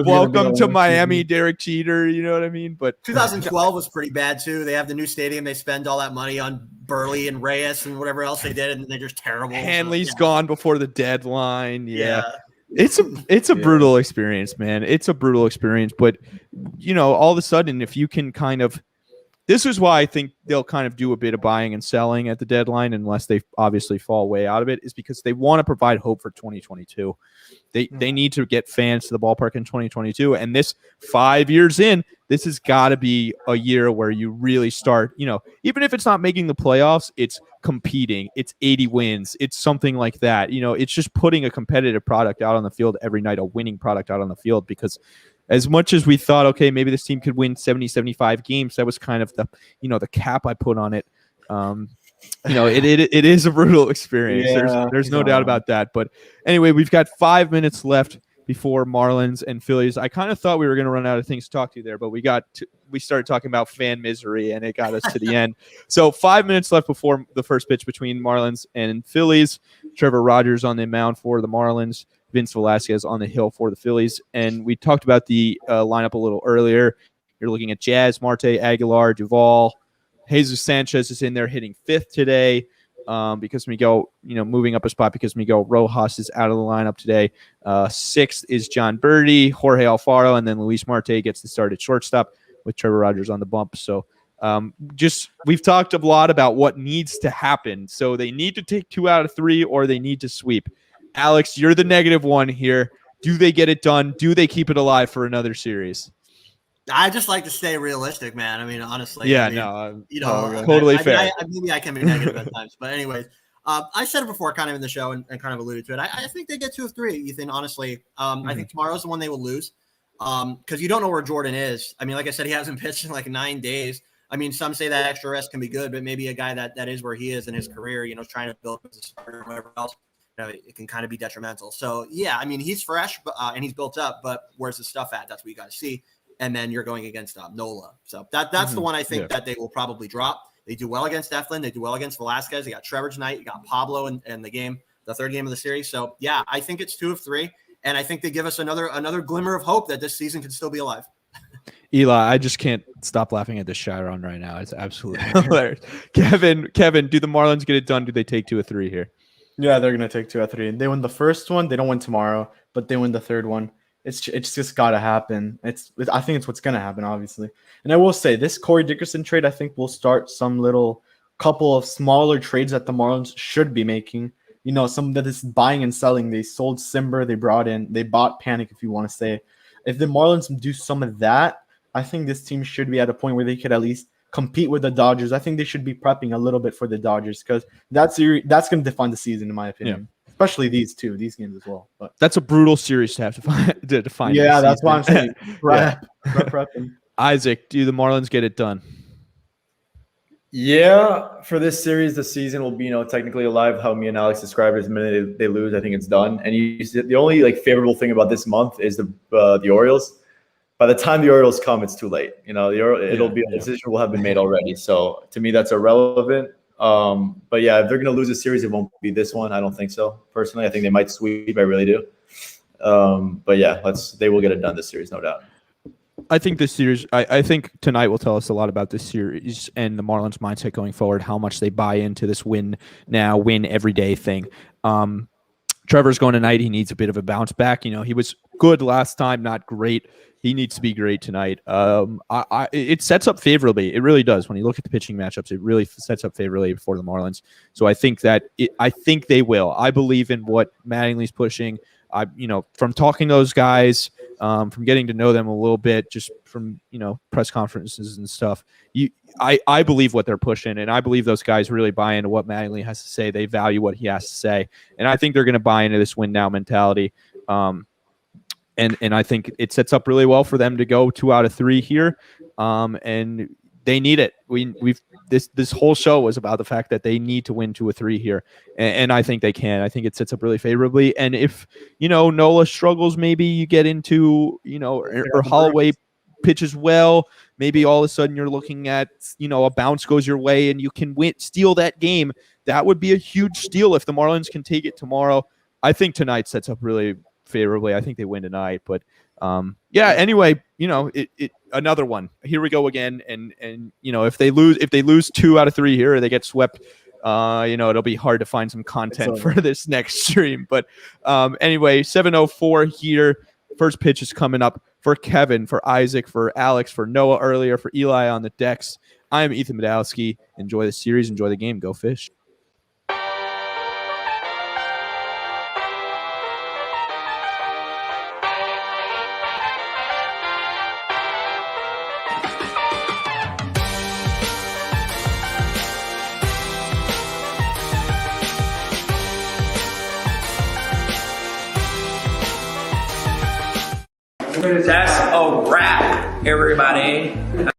welcome to Miami, Derek Jeter. You know what I mean? But 2012 was pretty bad too. They have the new stadium. They spend all that money on Burley and Reyes and whatever else they did, and they're just terrible. Hanley's gone before the deadline. Yeah. It's a brutal experience, man. It's a brutal experience. But, all of a sudden, if you can this is why I think they'll kind of do a bit of buying and selling at the deadline, unless they obviously fall way out of it, is because they want to provide hope for 2022. They need to get fans to the ballpark in 2022. And this 5 years in, this has got to be a year where you really start, even if it's not making the playoffs, it's competing, it's 80 wins, it's something like that. It's just putting a competitive product out on the field every night, a winning product out on the field, because as much as we thought, okay, maybe this team could win 70, 75 games, that was kind of the cap I put on it. It is a brutal experience. There's no doubt about that. But anyway, we've got 5 minutes left before Marlins and Phillies. I kind of thought we were going to run out of things to talk to there, but we started talking about fan misery, and it got us to the end. So 5 minutes left before the first pitch between Marlins and Phillies. Trevor Rogers on the mound for the Marlins, Vince Velasquez on the hill for the Phillies. And we talked about the lineup a little earlier. You're looking at Jazz, Marte, Aguilar, Duvall. Jesus Sanchez is in there hitting 5th today. because Miguel, moving up a spot because Miguel Rojas is out of the lineup today. 6th is John Birdie, Jorge Alfaro, and then Luis Marte gets the start at shortstop with Trevor Rogers on the bump. So we've talked a lot about what needs to happen. So they need to take 2 out of 3 or they need to sweep. Alex, you're the negative one here. Do they get it done? Do they keep it alive for another series? I just like to stay realistic, man. I mean, honestly. Yeah, totally fair. Maybe I can be negative at times, but anyways, I said it before, kind of in the show, and kind of alluded to it. I think they get 2 of 3, Ethan. Honestly, I think tomorrow's the one they will lose, because you don't know where Jordan is. I mean, like I said, he hasn't pitched in like 9 days. I mean, some say that extra rest can be good, but maybe a guy that is where he is in his career, trying to build as a starter or whatever else, it can kind of be detrimental. So yeah, I mean, he's fresh, but and he's built up, but where's the stuff at? That's what you got to see. And then you're going against Nola. So that's the one I think that they will probably drop. They do well against Eflin. They do well against Velasquez. They got Trevor tonight. You got Pablo in the game, the 3rd game of the series. So yeah, I think it's 2 of 3. And I think they give us another glimmer of hope that this season can still be alive. Eli, I just can't stop laughing at this Chiron right now. It's absolutely hilarious. Kevin, do the Marlins get it done? Do they take 2 of 3 here? Yeah, they're going to take 2 out of 3. They win the first one. They don't win tomorrow, but they win the third one. It's just got to happen. I think it's what's going to happen, obviously. And I will say, this Corey Dickerson trade, I think, will start some little couple of smaller trades that the Marlins should be making. Some that is buying and selling. They sold Simber. They bought Panic, if you want to say. If the Marlins do some of that, I think this team should be at a point where they could at least compete with the Dodgers. I think they should be prepping a little bit for the Dodgers, because that's going to define the season, in my opinion. Yeah. Especially these games as well. But that's a brutal series to have to define. Yeah, that's why I'm saying prepping. Isaac, do the Marlins get it done? Yeah, for this series, the season will be, technically alive. How me and Alex described it, the minute they lose, I think it's done. And the only favorable thing about this month is the Orioles. By the time the Orioles come, it's too late. It'll be a decision will have been made already. So to me, that's irrelevant. But yeah, if they're going to lose a series, it won't be this one. I don't think so. Personally, I think they might sweep. I really do. But yeah, they will get it done this series, no doubt. I think this series, I think tonight will tell us a lot about this series and the Marlins' mindset going forward, how much they buy into this win every day thing. Trevor's going tonight. He needs a bit of a bounce back. He was good last time, not great. He needs to be great tonight. It sets up favorably. It really does. When you look at the pitching matchups, it really sets up favorably for the Marlins. So I think I think they will. I believe in what Mattingly's pushing. From talking to those guys, from getting to know them a little bit, just from press conferences and stuff. I believe what they're pushing, and I believe those guys really buy into what Mattingly has to say. They value what he has to say, and I think they're going to buy into this win now mentality. And I think it sets up really well for them to go 2 out of 3 here, and they need it. This whole show was about the fact that they need to win 2 or 3 here, and I think they can. I think it sets up really favorably. And if Nola struggles, maybe you get into or Holloway pitches well, maybe all of a sudden you're looking at a bounce goes your way and you can steal that game. That would be a huge steal if the Marlins can take it tomorrow. I think tonight sets up really favorably. I think they win tonight, but anyway, another one. Here we go again, and if they lose 2 out of 3 here or they get swept, it'll be hard to find some content for this next stream. But anyway, 7:04 here. First pitch is coming up for Kevin, for Isaac, for Alex, for Noah earlier, for Eli on the decks. I am Ethan Badowski. Enjoy the series, enjoy the game, go Fish. That's a wrap, everybody.